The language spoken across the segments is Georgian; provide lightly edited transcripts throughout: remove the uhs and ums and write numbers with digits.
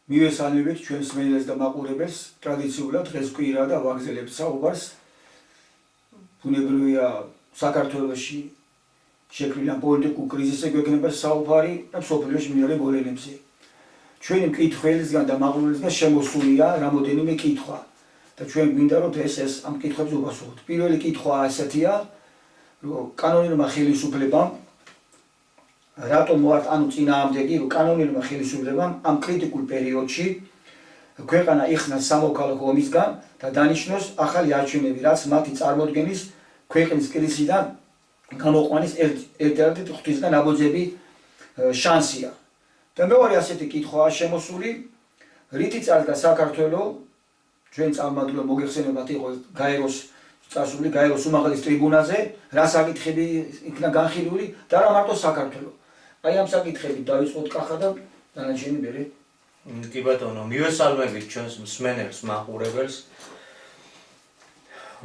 მივესალმებით ჩვენს მეილებს და მაყურებელს ტრადიციულად დღეს კვირა და ვაგზელებთ საუბარს ბუნებრივია საქართველოში შექმნილ პოლიტიკურ კრიზისზე გვექნება საუბარი და მსოფლიოში მიმდინარე მოვლენებზე. ჩვენი მკითხველისგან და მაყურებელისგან შემოსულია რამოდენიმე კითხვა და ჩვენ გვინდა რომ ეს ამ კითხვებზე უპასუხოთ. პირველი კითხვა ასეთია, რომ კანონიერმა ხელისუფლებამ რატომ ანუ წინააღმდეგი რომ კანონიერმა ხელისუფლებამ ამ კრიტიკულ პერიოდში ქვეყანა იხსნას სამოქალაქო ომისგან და დანიშნოს ახალი არჩევნები, რაც მათი წარმოდგენის ქვეყნის კრიზისიდან გამოყვანის ერთ-ერთი ღვთისგან აბოძები შანსია. და მეორე ასეთი კითხვაა შემოსული, რითი წარდგა საქართველოს ჩვენ წარმატებულად მოგეხსენებათ იყო გაეროს წასული გაეროს უმაღლეს ტრიბუნაზე, რა საკითხები იქნა განხილული და რა მარტო საქართველოს. აი ამ საკითხებით დავიწყოთ კახა და დანარჩენი მერე. კი ბატონო, მივესალმებით ჩვენს მსმენელს, მაყურებელს.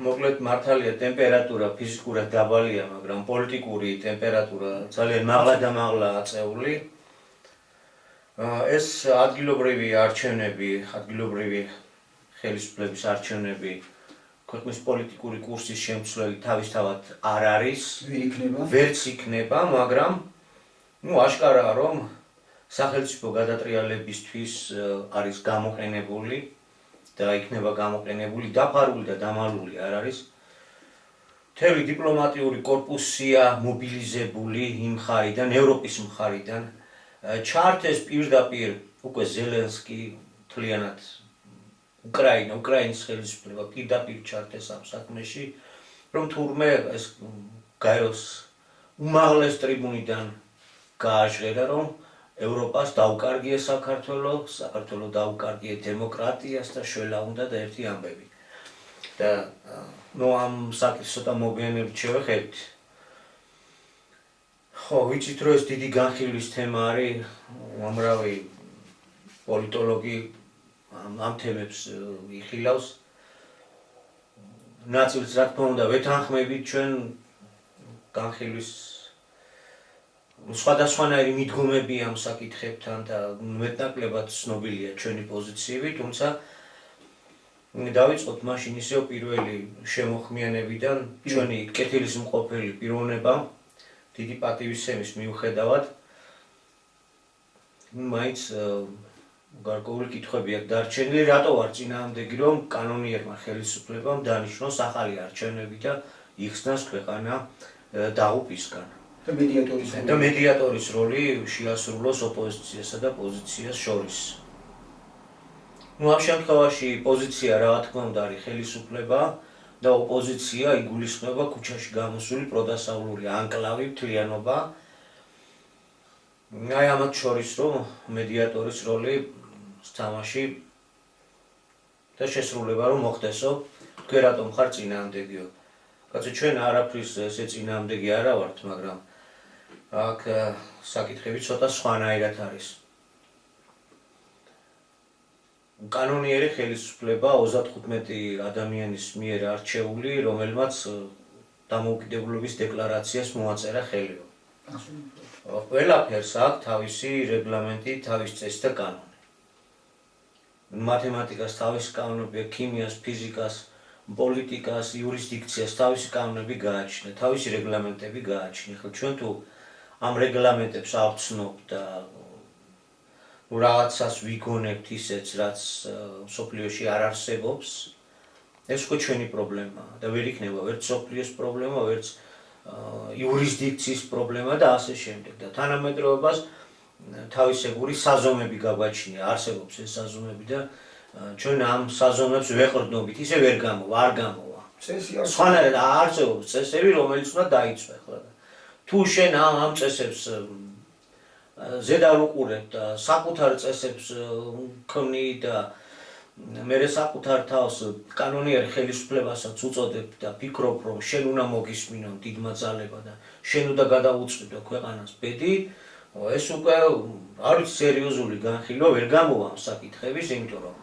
მოკლედ მართალია ტემპერატურა ფიზიკურად დაბალია, მაგრამ პოლიტიკური ტემპერატურა ძალიან მაღლა და მაღლა აწეული. ეს ადგილობრივი არჩევნები, ადგილობრივი ხელისუფლების არჩევნები ქვეყნის პოლიტიკური კურსის შემცვლელი თავისთავად არ არის, ვერც იქნება, მაგრამ აშკარაა რომ სახელმწიფო გადატრიალებისთვის არის გამოყენებული და იქნება გამოყენებული, დაფარული და დამალული არ არის. მთელი დიპლომატიური კორპუსია მობილიზებული იმ მხარიდან, ევროპის მხარიდან, ჩართეს პირდაპირ უკვე ზელენსკი მთლიანად უკრაინის ხელისუფლება პირდაპირ ჩართეს ამ საქმეში, რომ თურმე ეს გაეროს უმაღლეს ტრიბუნიდან გააჟღერა, რომ ევროპას დაუკარგია საქართველოს დაუკარგია დემოკრატიას და შველა უნდა და ერთი ამბები. და ამ საკითხს ცოტა მოგვიანებით შევხედით. ხო, ვიცით რომ ეს დიდი განხილვის თემა არის, უამრავი პოლიტოლოგი ამ თემებს იხილავს. ნაწილს რა თქმა უნდა ვეთანხმებით ჩვენ განხილვის სხვადასხვანაირი მიდგომები ამ საკითხებთან და მეტნაკლებად ცნობილია ჩვენი პოზიციები, თუმცა დავიწყოთ მაშინ ისევ პირველი შემოხმიანებიდან ჩვენი კეთილისმყოფელი პიროვნება დიდი პატივისცემის მიუხედავად მაინც გარკვეული კითხვები აქვს დარჩენილი, რატო ვარ წინააღმდეგი რომ კანონიერმა ხელისუფლებამ დანიშნოს ახალი არჩევნები და იხსნას ქვეყანა დაღუპვისგან. და მედიატორის როლი შეასრულოს ოპოზიციასა და პოზიციას შორის. ამ შემთხვევაში პოზიცია რა თქმა უნდა არის ხელისუფლება და ოპოზიცია იგულისხმება ქუჩაში გამოსული პროდასავლური ანკლავი, მთლიანობა. აი ამათ შორის რომ მედიატორის როლი თამაში და შესრულება რომ მოხდესო, თქვენ რატომ ხარ წინააღმდეგიო? კაცო ჩვენ არაფრის ესე წინააღმდეგი არა ვართ, მაგრამ აქ საკითხები ცოტა სხვანაირად არის. კანონიერი ხელისუფლება 35 ადამიანის მიერ არჩეული, რომელმაც დამოუკიდებლობის დეკლარაციას მოაწერა ხელი. ყველაფერს აქვს თავისი რეგლამენტი, თავისი წესი და კანონი. მათემატიკას თავისი კანონები, ქიმიას, ფიზიკას, პოლიტიკას, იურისდიქციას თავისი კანონები გააჩნია, თავისი რეგლამენტები გააჩნია. ხო ჩვენ თუ ამ რეგლამენტებს ავცნობთ და რაღაცას ვიგონებთ ისეც, რაც მსოფლიოში არ არსებობს, ეს უკვე ჩვენი პრობლემაა და ვერ იქნება ვერც მსოფლიოს პრობლემა, ვერც იურისდიქციის პრობლემა და ასე შემდეგ. და თანამედროვეობას თავისებური საზომები გაგვაჩნია, არსებობს ეს საზომები და ჩვენ ამ საზომებს ვეყრდნობით, ისე ვერ გამოვა, არ გამოვა. სხვანაირად არსებობს წესები, რომელიც უნდა დაიცვა ხოლმე. თუ შენ ამ წესებს ზედა უყურებ და საკუთარ წესებს ქმნი და მერე საკუთარ თავს კანონიერ ხელისუფლებასაც უწოდებ და ფიქრობ რომ შენ უნდა მოგისმინონ დიდმა ძალება და შენ უნდა გადაუწყვეტო ქვეყანას ბედი, ეს უკვე არის სერიოზული განხილვა, ვერ გამოვა ამ საკითხების, იმიტომ რომ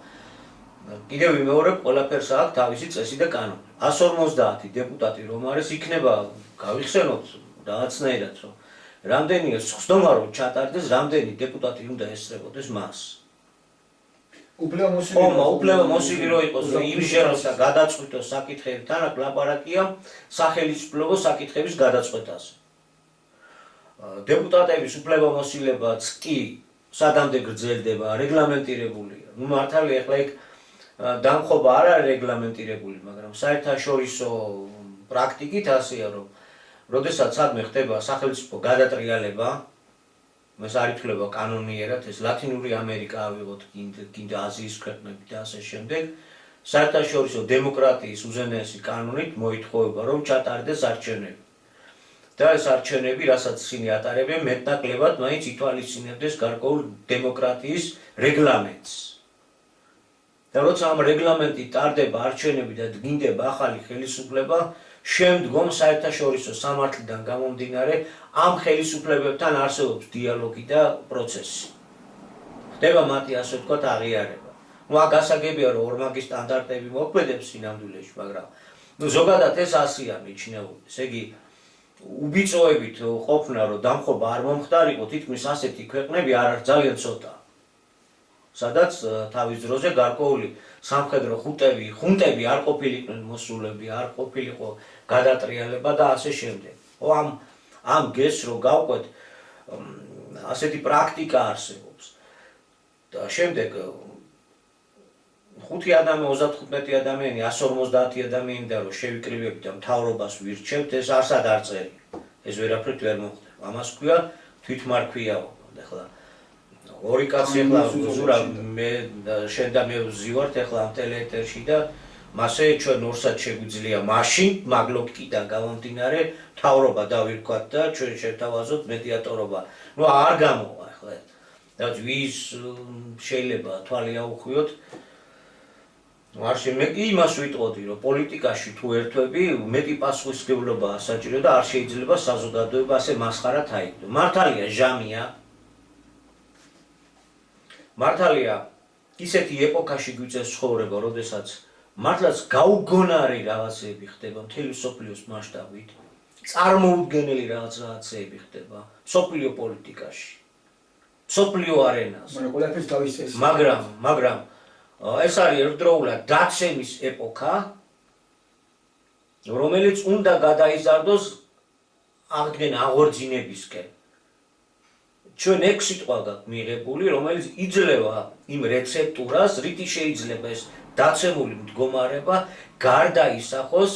კიდევ ვიმეორებ, ყველაფერს აქვს თავისი წესი და კანონი. 150 დეპუტატი რომ არის, იქნება გავიხსენოთ რაღაცნაირად რომ რამდენი ხსნობა რომ ჩატარდეს, რამდენი დეპუტატი უნდა ესწრებოდეს მას. უფლება მოსილი რო იყოს და იმჟეროს და გადაწყვიტოს საკითხები თანაც ლაპარაკია სახელმწიფო საკითხების გადაწყვეტაზე. დეპუტატების უფლებამოსილებაც კი სადამდე გრძელდება, რეგლამენტირებულია. ნუ მართალია ახლა იქ დამხობა არ არის რეგლამენტირებული, მაგრამ საერთაშორისო პრაქტიკით ასეა, რომ როდესაც სადმე ხდება სახელმწიფო გადატრიალება, ეს არ ითვლება კანონიერად, ეს ლათინური ამერიკა ავიღოთ, კიდე აზიის ქვეყნები და ასე შემდეგ, საერთაშორისო დემოკრატიის უზენაესი კანონით მოითხოვება, რომ ჩატარდეს არჩევნები. და ეს არჩევნები, რასაც ისინი ატარებენ, მეტნაკლებად მაინც ითვალისწინებდეს გარკვეულ დემოკრატიის რეგლამენტს. და როცა ამ რეგლამენტით ტარდება არჩევნები და დგინდება ახალი ხელისუფლება, შემდგომ საერთაშორისო სამართლიდან გამომდინარე ამ ხელისუფლებებთან არსებობს დიალოგი და პროცესი. ხდება მათი ასე ვთქვათ აღიარება. ნუ აქ გასაგებია რომ ორმაგი სტანდარტები მოქმედებს სინამდვილეში, მაგრამ ზოგადად ეს ასეა მიჩნეული. ესე იგი უბიწოებით ყოფნა რომ დამხობა არ მომხდარიყო, თითქმის ასეთი ქვეყნები არ არის ძალიან ცოტა. სადაც თავის დროზე გარკვეული სამხედრო ხუნტები არ ყოფილიყვნენ მოსულები, არ ყოფილიყო გადატრიალება და ასე შემდეგ. ამ გეს რო გავყვეთ, ასეთი პრაქტიკა არსებობს. და შემდეგ 35 ადამიანი, 150 ადამიანი და რო შევიკრიბებთ და მთავრობას ვირჩევთ, ეს არსად არ წერია. ეს ვერაფრით ვერ მოხდება. ამას ქვია თვითმარქვიაობა. ახლა ორი კაცი ახლა ზურა მე შენ და მე ვზივართ ახლა ამ ტელეეტერში და მასე ჩვენ ორსაც შეგვიძლია მაშინ მაგ ლოგიკიდან გამომდინარე მთავრობა დავირქვათ და ჩვენ შევთავაზოთ მედიატორობა. ნუ არ გამოვა ახლა. რაც ვის შეიძლება თვალი აუხვიოთ. არ მე კი იმას ვიტყოდი, რომ პოლიტიკაში თუ ერთვები მეტი პასუხისმგებლობაა საჭირო და არ შეიძლება საზოგადოება ასე მასხარად აიგდო. მართალია ჟამია. მართალია ისეთი ეპოქაში გვიწევს ცხოვრება, როდესაც მართლაც გაუგონარი რაღაცეები ხდება მთელი მსოფლიოს მასშტაბით, წარმოუდგენელი რაღაცეები ხდება მსოფლიო პოლიტიკაში, მსოფლიო არენაზე. მაგრამ ეს არის ერთდროულად დაცემის ეპოქა, რომელიც უნდა გადაიზარდოს აღდგენა აღორძინებისკენ. ჩვენ 6 სიტყვა გაქვს მიღებული, რომელიც იძლევა იმ რეცეპტურას, რითი შეიძლება ეს დაცემული მდგომარება გარდაისახოს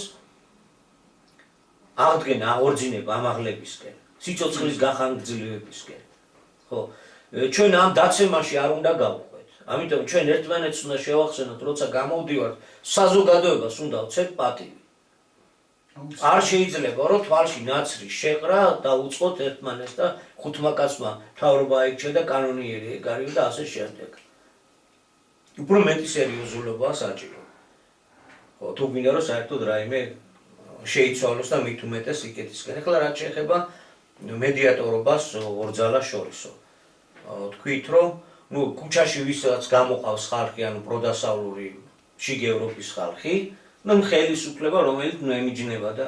აღდგენა აღორძინება ამაღლებისკენ, სიცოცხლის გახანგრძლივებისკენ. ხო, ჩვენ ამ დაცემაში არ უნდა გავყვეთ. ამიტომ ჩვენ ერთმანეთს უნდა შევახსენოთ, როცა გამოვდივართ, საზოგადოებას უნდა ვცეთ პატივი. არ შეიძლება რომ თვალში ნაცრი შეყრა და უწყოთ ერთმანეთს და ხუთმა კაცმა მთავრობა აირჩია და კანონიერი ეგარიო და ასე შემდეგ. უფრო მეტი სერიოზულობაა საჭირო. ხო, თუ გინდა რომ საერთოდ რაიმე შეიცვალოს და მით უმეტეს იკეთისკენ. ახლა რაც შეეხება მედიატორობას ორ ძალას შორისო. თქვით რომ ქუჩაში ვისაც გამოყავს ხალხი, ანუ პროდასავლური შიგ ევროპის ხალხი, ხელისუფლება, რომელიც ემიჯნება და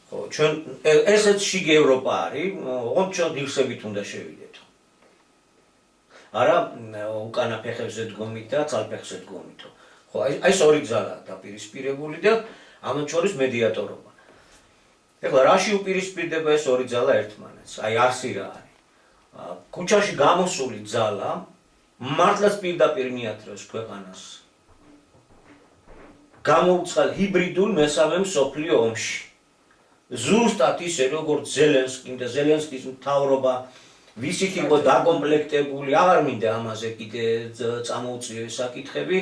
ხო, ჩვენ ესეც შიგ ევროპა არის, ოღონდ ჩვენ ღირსებით უნდა შევიდეთ. არა უკანა ფეხებზე დგომით და ძალფეხზე დგომით. ხო, აი ეს ორი ძალაა დაპირისპირებული და ამან შორის მედიატორობა. ეხლა რაში უპირისპირდება ეს ორი ძალა ერთმანეთს? აი არსი რა არის? ქუჩაში გამოსული ძალა მართლაც პირდაპირ მიათრევს ქვეყანას. გამოუცხად ჰიბრიდულ მესამე მსოფლიო ომში. ზუსტად ისე როგორც ზელენსკის მთავრობა ვისით იყო დაკომპლექტებული, აღარ მინდა ამაზე კიდე წამოუწიო საკითხები,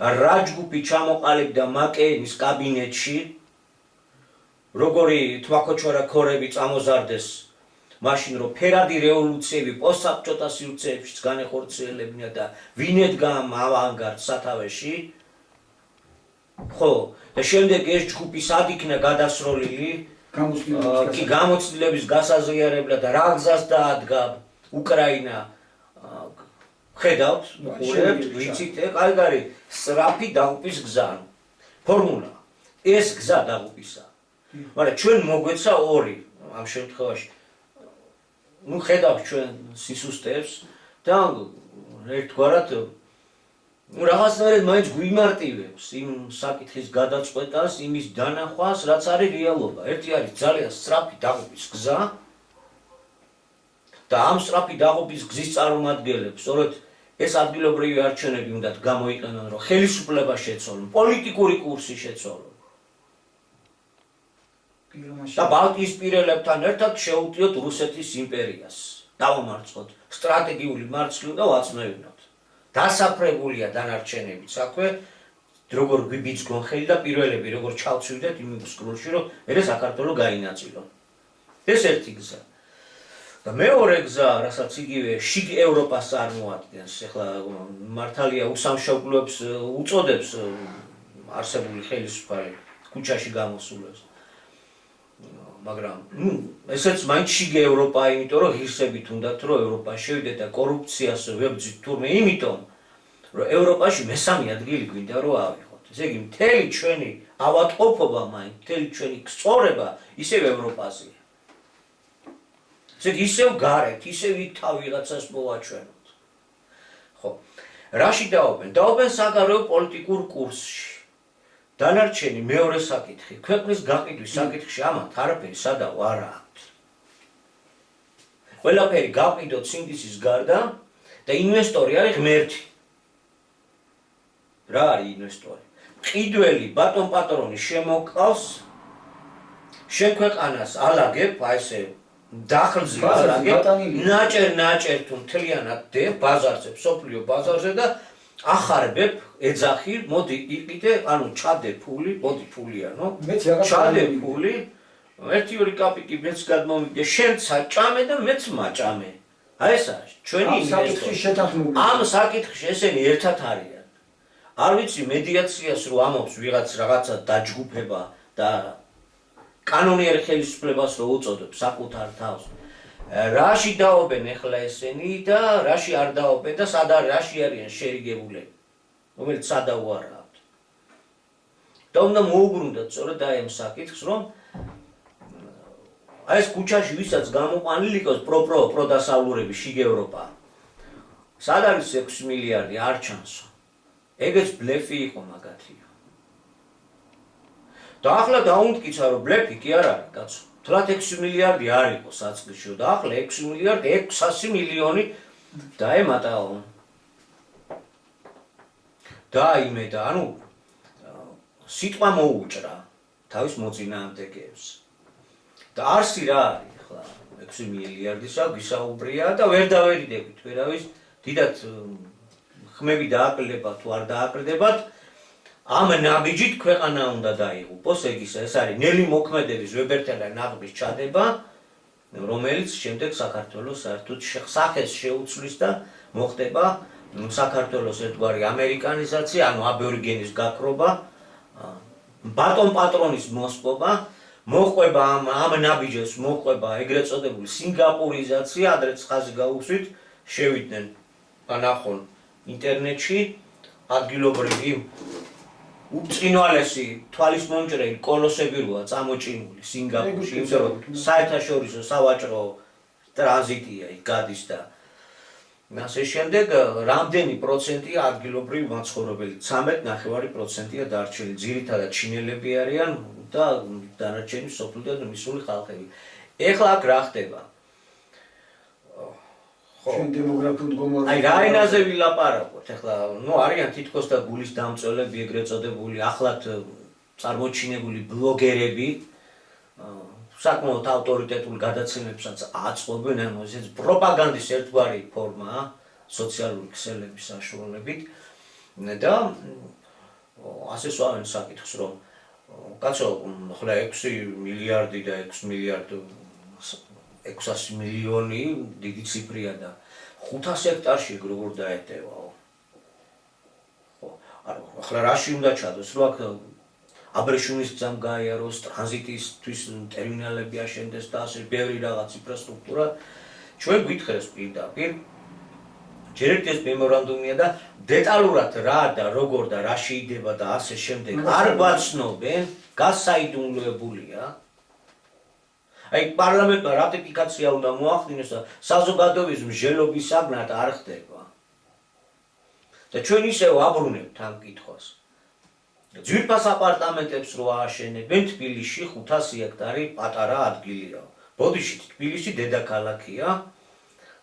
რა ჯგუფი ჩამოყალიბდა მაკეინის კაბინეტში, როგორი თმაქოჩვარა ქორები წამოზარდეს მაშინ რომ ფერადი რევოლუციები პოსტსაბჭოთა სივრცეებშიც განეხორციელებინა და ვინ ედგა ამ ავანგარდს სათავეში. ხო, და შემდეგ ეს ჯგუფი სად იქნა გადასროლილი? კი გამოცდილების გასაზიარებლად და რა გზას დაადგა უკრაინა. ხედავთ, უყურებთ, ვიცით, აი არის სწრაფი დაღუპვის გზა. ფორმულა. ეს გზა დაღუპისა. მაგრამ ჩვენ მოგვეცა ორი ამ შემთხვევაში. ნუ ხედავთ ჩვენ სისუსტეებს და ერთგვარად რაღაცნაირად მაინც გვიმარტივებს იმ საკითხის გადაწყვეტას, იმის დანახვას, რაც არის რეალობა. ერთი არის ძალიან სწრაფი დაღუპვის გზა და ამ სწრაფი დაღუპვის გზის წარმომადგენლებს სწორედ ეს ადგილობრივი არჩევნები უნდათ გამოიყენონ, რომ ხელისუფლება შეცვალონ, პოლიტიკური კურსი შეცვალონ. და ბალტიისპირელებთან ერთად შეუტიოთ რუსეთის იმპერიას. დავამარცხოთ სტრატეგიული მარცხნივ და ვაწმევინოთ. დასაფრებულია დანარჩენები საქმე, როგორ გვიბიძგონ ხელი და პირველები როგორ ჩავცვიდეთ იმ სკროლში, რომ მე საქართველოს გაინაწილონ. ეს ერთი გზა. და მეორე გზა, რასაც იგივე შიგ ევროპას წარმოადგენს, ეხლა მართალია უსამშობლოებს უწოდებს არსებული ხელისუფალი ქუჩაში გამოსულებს. მაგრამ ესეც მაინც შიგ ევროპა, იმიტომ რომ ღირსებით უნდათ რომ ევროპა შევიდეთ და კორუფციას ვებძით თურმე იმიტომ რომ ევროპაში მესამე ადგილი გვინდა რომ ავიღოთ. ესე იგი მთელი ჩვენი ავადმყოფობა მაინც, მთელი ჩვენი სწორება ისევ ევროპაზეა. ესე იგი ისევ გარეთ, ისევ თავ ვიღაცას მოვაჩვენოთ. ხო. რაში დაობენ? დაობენ საგარეო პოლიტიკურ კურსში. დანარჩენი მეორე საკითხი, ქვეყნის გაყიდვის საკითხში ამათ არაფერი სადავ არ აქვს. ყველაფერი გავყიდოთ სინდისის გარდა და ინვესტორი არის ღმერთი. რა არის ინვესტორი? ყიდველი ბატონ პატრონი შემოყავს შენ ქვეყანას ალაგებ, აი ესე დახლზე ალაგებ, ნაჭერ თუ მთლიანად დებ ბაზარზე, სოფლიო ბაზარზე და ახარბებ, ეძახი, მოდი იყიდე, ანუ ჩადე ფული, მოდი ფულიანო, ჩადე ფული, 1-2 კაპიკი მეც გადმომიგე, შენცა ჭამე და მეც მაჭამე. აი ეს არის ჩვენი ინვესტორი. ამ საკითხში ესენი ერთად არიან. არ ვიცი მედიაციას რო ამობს ვიღაც რაღაცა დაჯგუფება და კანონიერი ხელისუფლებას რო უწოდებს საკუთარ თავს. რაში დაობენ ახლა ესენი და რაში არ დაობენ და სად რაში არიან შერიგებულები, რომელიც სადავო არ აქვს. და უნდა მოუბრუნდეთ სწორედ აი ამ საკითხს, რომ აი ეს ქუჩაში ვისაც გამოყვანილი იყოს პროდასავლურები შიგ ევროპა. სად არის 6 მილიარდი არ ჩანსო. ეგეც ბლეფი იყო მაგათია. და ახლა დაუნტკიცა რომ ბლეფი კი არ არის, კაცო. თლათ 6 მილიარდი არ იყო საწყისში და ახლა 6 მილიარდი 600 მილიონი დაემატაო. დაიმეტა, ანუ სიტყვა მოუჭრა თავის მოწინააღმდეგეებს. და არსი რა არის ახლა 6 მილიარდისა გისაუბრია და ვერ დავერიდებით ვერავის დიდად ხმები დააკლდება თუ არ დააკლდებათ. ამ ნაბიჯით ქვეყანა უნდა დაიღუპოს, ეს არის ნელი მოქმედების ვებერთელა ნაბიჯის ჩადება, რომელიც შემდეგ საქართველოს საერთოდ სახეს შეუცვლის და მოხდება საქართველოს ერთგვარი ამერიკანიზაცია, ანუ აბორიგენის გაქრობა, ბატონ პატრონის მოსპობა, მოყვება ამ ნაბიჯებს მოყვება ეგრეთ წოდებული სინგაპურიზაცია, ადრეც ხაზი გაუსვით, შევიდნენ ანახონ ინტერნეტში ადგილობრივი უწინვალესი თვალის მომჭრელი კოლოსები როა წამოჭიმული სინგაპურში, იმიტომ რომ საერთაშორისო სავაჭრო ტრანზიტია იქ გადის და ასე შემდეგ რამდენი პროცენტია ადგილობრივი მაცხოვრებელი? 13.9%-ია დარჩენილი. ძირითადად ჩინელები არიან და დანარჩენი სოფლიდან მისული ხალხები. ეხლა აქ რა ხდება? ჩვენ დემოგრაფიულ მდგომარეობაში. აი რა ენაზე ვილაპარაკოთ? ეხლა არიან თითქოს და გულის დამწველები ეგრეთ წოდებული ახლად წარმოჩინებული ბლოგერები, საკმაოდ ავტორიტეტულ გადაცემებსაც აწყობენ, ანუ ესეც პროპაგანდის ერთგვარი ფორმაა სოციალური ქსელების საშუალებით და ასე სვავენ საკითხს, რომ კაცო, ახლა 6 მილიარდი და 6 მილიარდი 600 მილიონი დიდი ციფრია და 500 ჰექტარში როგორ დაეტევაო. ხო, ახლა რაში უნდა ჩადოს, რომ აქ აბრეშუმის გზამ გაიაროს, ტრანზიტისთვის ტერმინალები აშენდეს და ასე ბევრი რაღაც ინფრასტრუქტურა. ჩვენ გვითხრეს პირდაპირ ჯერ ერთი ეს მემორანდუმია და დეტალურად რა და როგორ და რა შეიძლება და ასე შემდეგ არ გვაცნობენ, გასაიდუმლოებულია. აი პარლამენტმა რატიფიკაცია უნდა მოახდინოს და საზოგადოების მსჯელობის საგნად არ ხდება. და ჩვენ ისევ აბრუნებთ ამ კითხვას. ძვირფას აპარტამენტებს რო ააშენებენ თბილისში 500 ჰექტარი პატარა ადგილია. ბოდიშით თბილისი დედაქალაქია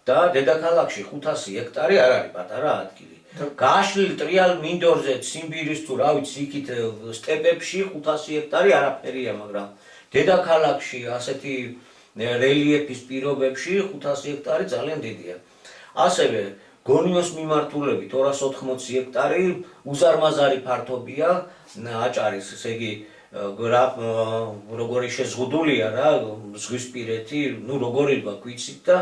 და დედაქალაქში 500 ჰექტარი არ არის პატარა ადგილი. გააშლილ ტრიალ მინდორზე ციმბირის თუ რა ვიცი იქით სტეპებში 500 ჰექტარი არაფერია, მაგრამ დედაქალაქში ასეთი რელიეფის პირობებში 500 ჰექტარი ძალიან დიდია. ასევე გონიოს მიმართულებით 280 ჰექტარი უზარმაზარი ფართობია აჭარის, ესე იგი როგორი შეზღუდულია რა ზღვისპირეთი, ნუ როგორი გვიცით და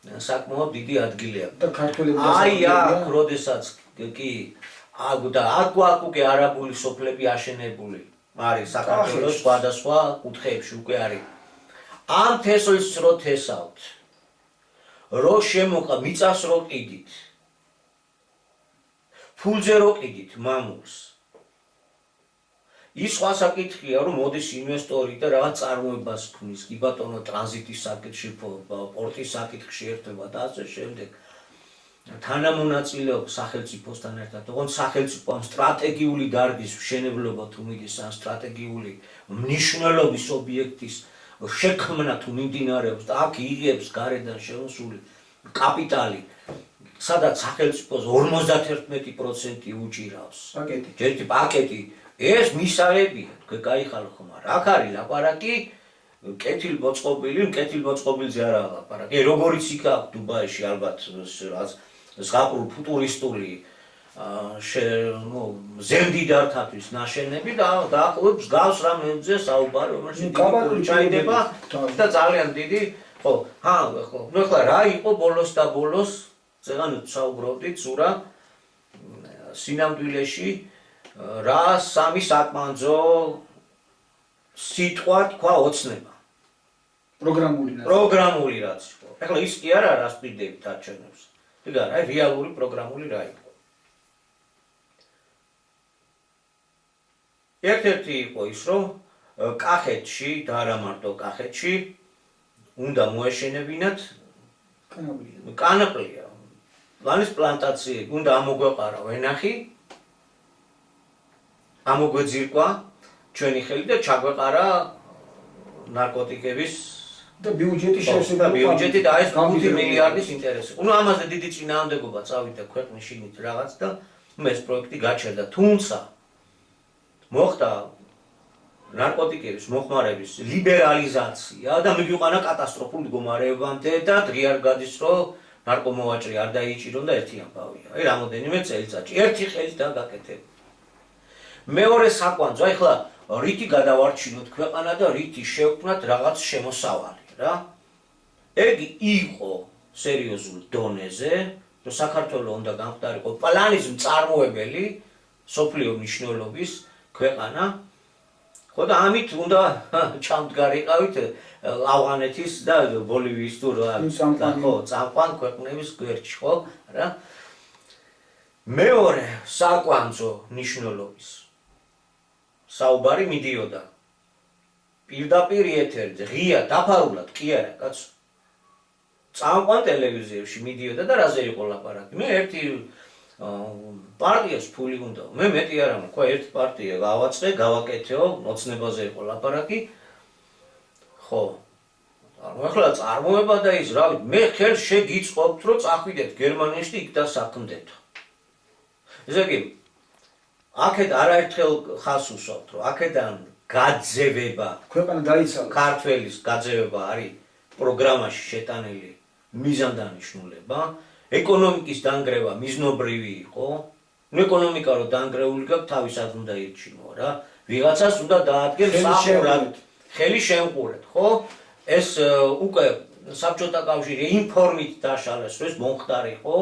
საკმაოდ დიდი ადგილია. და ქართველები აი აქ, როდესაც კი და აქ უკვე არაბული სოფლები აშენებული არის საქართველოს სხვადასხვა კუთხეებში უკვე არის. ამ თესლს რო თესავთ, რო შემოყა მიწას რო ყიდით, ფულზე რო ყიდით მამულს. ის სხვა საკითხია, რომ მოდის ინვესტორი და რაღაც წარმოებას ქმნის, კი ბატონო ტრანზიტის საკითხში, პორტის საკითხში ერთობა და ასე შემდეგ. თანამონაწილეობს სახელმწიფოსთან ერთად, ოღონდ სახელმწიფო ამ სტრატეგიული დარგის მშენებლობა თუ მიდის ან სტრატეგიული მნიშვნელობის ობიექტის შექმნა თუ მიმდინარეობს და აქ იღებს გარედან შემოსული კაპიტალი, სადაც სახელმწიფოს 51% უჭირავს. ერთი პაკეტი ეს მისაღებია, გაიხალხო, მაგრამ აქ არის ლაპარაკი კეთილმოწყობილზე არა ლაპარაკი. როგორიც იქ აქვს დუბაიში ალბათ ზღაპრულ ფუტურისტული ზემდიდართათვის ნაშენები და დაახლოებით გავს რამეებზე საუბარი, რომელშიც ჩაიდება და ძალიან დიდი, ხო, ახლა რა იყო ბოლოს და ბოლოს, ზეგან საუბრობდით ზურა სინამდვილეში რა სამი საკმანძო სიტყვა თქვა ოცნება. პროგრამული რაც იყო. ახლა ის კი არა რას პირდებით არჩევნებს. ეგ არა, რეალური პროგრამული რა იყო. ერთ-ერთი იყო ის, რომ კახეთში და არა მარტო კახეთში უნდა მოეშენებინათ კანაპლია. ლანის პლანტაციები უნდა ამოგვეყარა ვენახი, ამოგვეძირკვა ჩვენი ხელი და ჩაგვეყარა ნარკოტიკების და ბიუჯეტი შევსება ბიუჯეტი და ეს 5 მილიარდის ინტერესი. ნუ ამაზე დიდი წინააღმდეგობა წავიდა ქვეყნის შინით რაღაც და ეს პროექტი გაჩერდა. თუმცა მოხდა ნარკოტიკების მოხმარების ლიბერალიზაცია და მიგვიყვანა კატასტროფულ მდგომარეობამდე და დღე არ გადის, რომ ნარკომოვაჭრი არ დაიჭირონ და ერთი ამბავია. აი რამოდენიმე წელიწადში ერთი ხელით და გაკეთებული. მეორე საკვანძო, აი ხლა რითი გადავარჩინოთ ქვეყანა და რითი შევქმნათ რაღაც შემოსავალი რა. ეგ იყო სერიოზულ დონეზე, რომ საქართველოს უნდა გამხდარიყო პლანის მწარმოებელი სოფლიო მნიშვნელობის ქვეყანა. ხო და ამით უნდა ჩამდგარიყავით ავღანეთის და ბოლივიის თუ რა ხო წამყვან ქვეყნების გვერდში ხო რა. მეორე საკვანძო მნიშვნელობის საუბარი მიდიოდა პირდაპირ ეთერზე, ღია დაფარულად კი არა კაცო. წამყვან ტელევიზიებში მიდიოდა და რაზე იყო ლაპარაკი. მე ერთი პარტიას ფული უნდა. მე მეტი არ ამქვა, ერთი პარტია გავაწყე, გავაკეთეო, ოცნებაზე იყო ლაპარაკი. ხო. ახლა წარმოება და ის რა ვიცი, მე ხელ შეგიწყობთ, რომ წახვიდეთ გერმანიაში იქ და საქმდეთ. ესე იგი, აქეთ არაერთხელ ხას უსვამთ, რომ აქედან გაძევება, ქვეყანა დაიცალა. ქართველის გაძევება არის პროგრამაში შეტანილი მიზანდანიშნულება. ეკონომიკის დანგრევა მიზნობრივი იყო. ეკონომიკა რო დანგრეული გაქვს, თავისად უნდა ირჩინო რა. ვიღაცას უნდა დაადგენ სახურად, ხელი შემყურეთ, ხო? ეს უკვე საბჭოთა კავშირი ინფორმით დაშალეს, რომ ეს მომხდარიყო.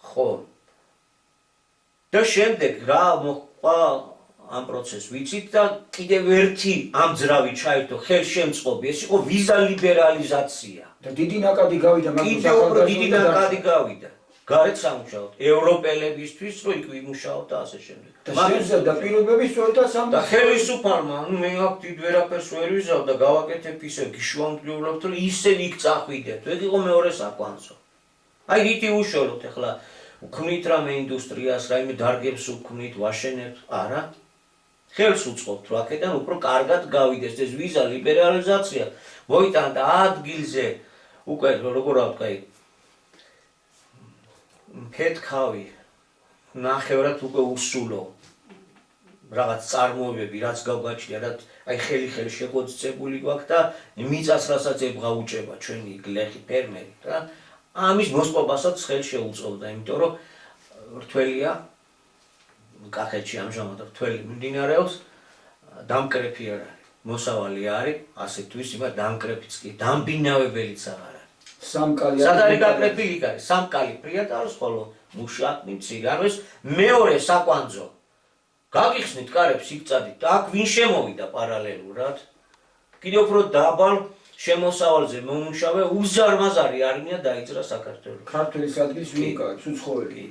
ხო. და შემდეგ რა მოხდა ამ პროცესს ვიცით და კიდევ ერთი ამძრავი ჩაერთო ხელშემწყობი, ეს იყო ვიზა ლიბერალიზაცია. და დიდი ნაკადი გავიდა კიდევ უფრო დიდი ნაკადი გავიდა. გარეთ სამუშაოდ, ევროპელებისთვის, რომ იქ ვიმუშაოთ და ასე შემდეგ. და პირობები სწორედაც ამ და ხელისუფალმა, მე აქ დიდ ვერაფერს ვერ ვიზავ და გავაკეთებ ისე გიშვამდგივრობთ, რომ ისე იქ წახვიდეთ. ეგ იყო მეორე საკვანძო. აი რითი უშოროთ ახლა უქმნით რამე ინდუსტრიას, რაიმე დარგებს უქმნით, ვაშენებთ, არა. ხელს უწყობთ, რომ აქედან უფრო კარგად გავიდეს ეს ვიზა ლიბერალიზაცია. მოიტანთ ადგილზე უკვე როგორ ვთქვი, ფეთქავი, ნახევრად უკვე უსულო რაღაც წარმოებები, რაც გავგაჩნია, აი ხელი შეგოწწებული გვაქვს და მიწას რასაც ებღაუჭება ჩვენი გლეხი ფერმერი და ამის მოსპობასაც ხელს შეუწყობდა, იმიტომ რომ რთველია კახეთში ამჟამად რთველი მიმდინარეობს, დამკრეფი არ არის, მოსავალი არის, ასე თუ ის იმას დამკრეფიც კი, დამბინავებელიც არ არის. სამკალი სად არის გაკრეფილი კარი? სამკალი ფრიად არის, ხოლო მუშაკი მცირე. ანუ ეს მეორე საკვანძო. გაგიხსნით კარებს იქწადით და აქ ვინ შემოვიდა პარალელურად? კიდევ უფრო დაბალ შემოსავალზე მომუშავე უზარმაზარი არმია დაიძრა საქართველოს. ქართლის ადგილს ვინ იკავებს უცხოელი?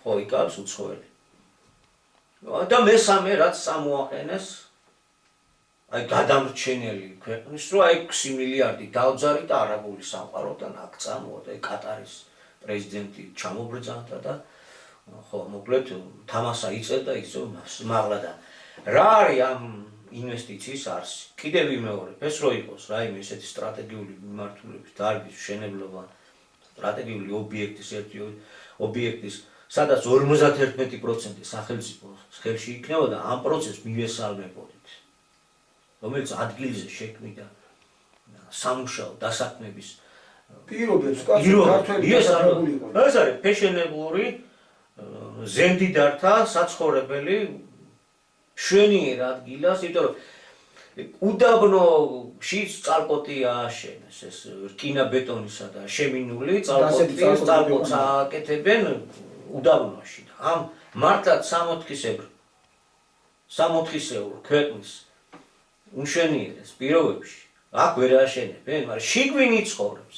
ხო, იკავებს უცხოელი. და მესამე რაც წამოაყენეს აი გადამრჩენელი ქვეყნის, რომ აი 6 მილიარდი დავძარი და არაბული სამყაროდან აქ წამოვა და კატარის პრეზიდენტი ჩამობრძანდა და ხო, მოკლედ თამასა იწევდა ისევ მაღლა და რა არის ამ ინვესტიციის არსი? კიდევ ვიმეორებ, ეს რო იყოს რაიმე ესეთი სტრატეგიული მიმართულების დარგის მშენებლობა, სტრატეგიული ობიექტის ერთი ობიექტის, სადაც 51% სახელმწიფოს ხელში იქნებოდა, ამ პროცესს მივესალმებოდით, რომელიც ადგილზე შექმნიდა სამუშაო დასაქმების პირობებს ქართველი დასაქმებული იყო. ეს არის ფეშენებური ზემდიდართა საცხოვრებელი შვენიერ ადგილას, იმიტომ რომ უდაბნოში წყალკოტი ააშენეს, ეს რკინა-ბეტონისა და შემინული წყალკოტის წყალკოტს აკეთებენ უდაბნოში. ამ მართლაც 64-eur ქვეყნის უშენიერეს პირობებში აქ ვერ აშენებენ, მაგრამ შიგვინი ცხოვრობს.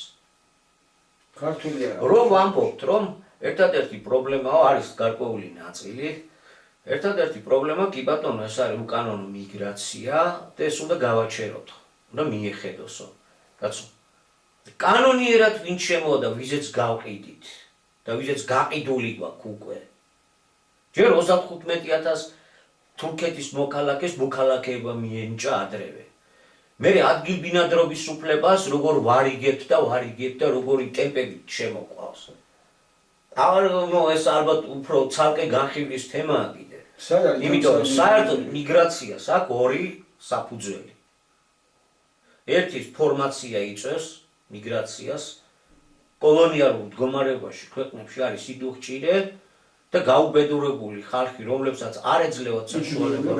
ქართული არა. რომ ვამბობთ, რომ ერთადერთი პრობლემაა არის გარკვეული ნაწილი. ერთადერთი პრობლემა კი ბატონო ეს არის უკანონო მიგრაცია და ეს უნდა გავაჩეროთ. უნდა მიეხედოსო. კაცო. კანონიერად ვინ შემოვა და ვიზეც გავყიდით და ვიზეც გაყიდული გვაქვს უკვე. ჯერ 35,000 თურქეთის მოქალაქეს მოქალაქეობა მიენიჭა ადრევე. მე ადგილბინადრობის უფლებას როგორ ვარიგებთ და როგორი ტემპებით შემოყვავს. ეს ალბათ უფრო ცალკე განხილვის თემაა კიდე. იმიტომ რომ საერთოდ მიგრაციას აქვს ორი საფუძველი. ერთის ფორმაცია იწვევს მიგრაციას, კოლონიალურ მდგომარეობაში ქვეყნებში არის სიდუხჭირე და გაუბედურებული ხალხი, რომლებსაც არ ეძლევათ საშუალება,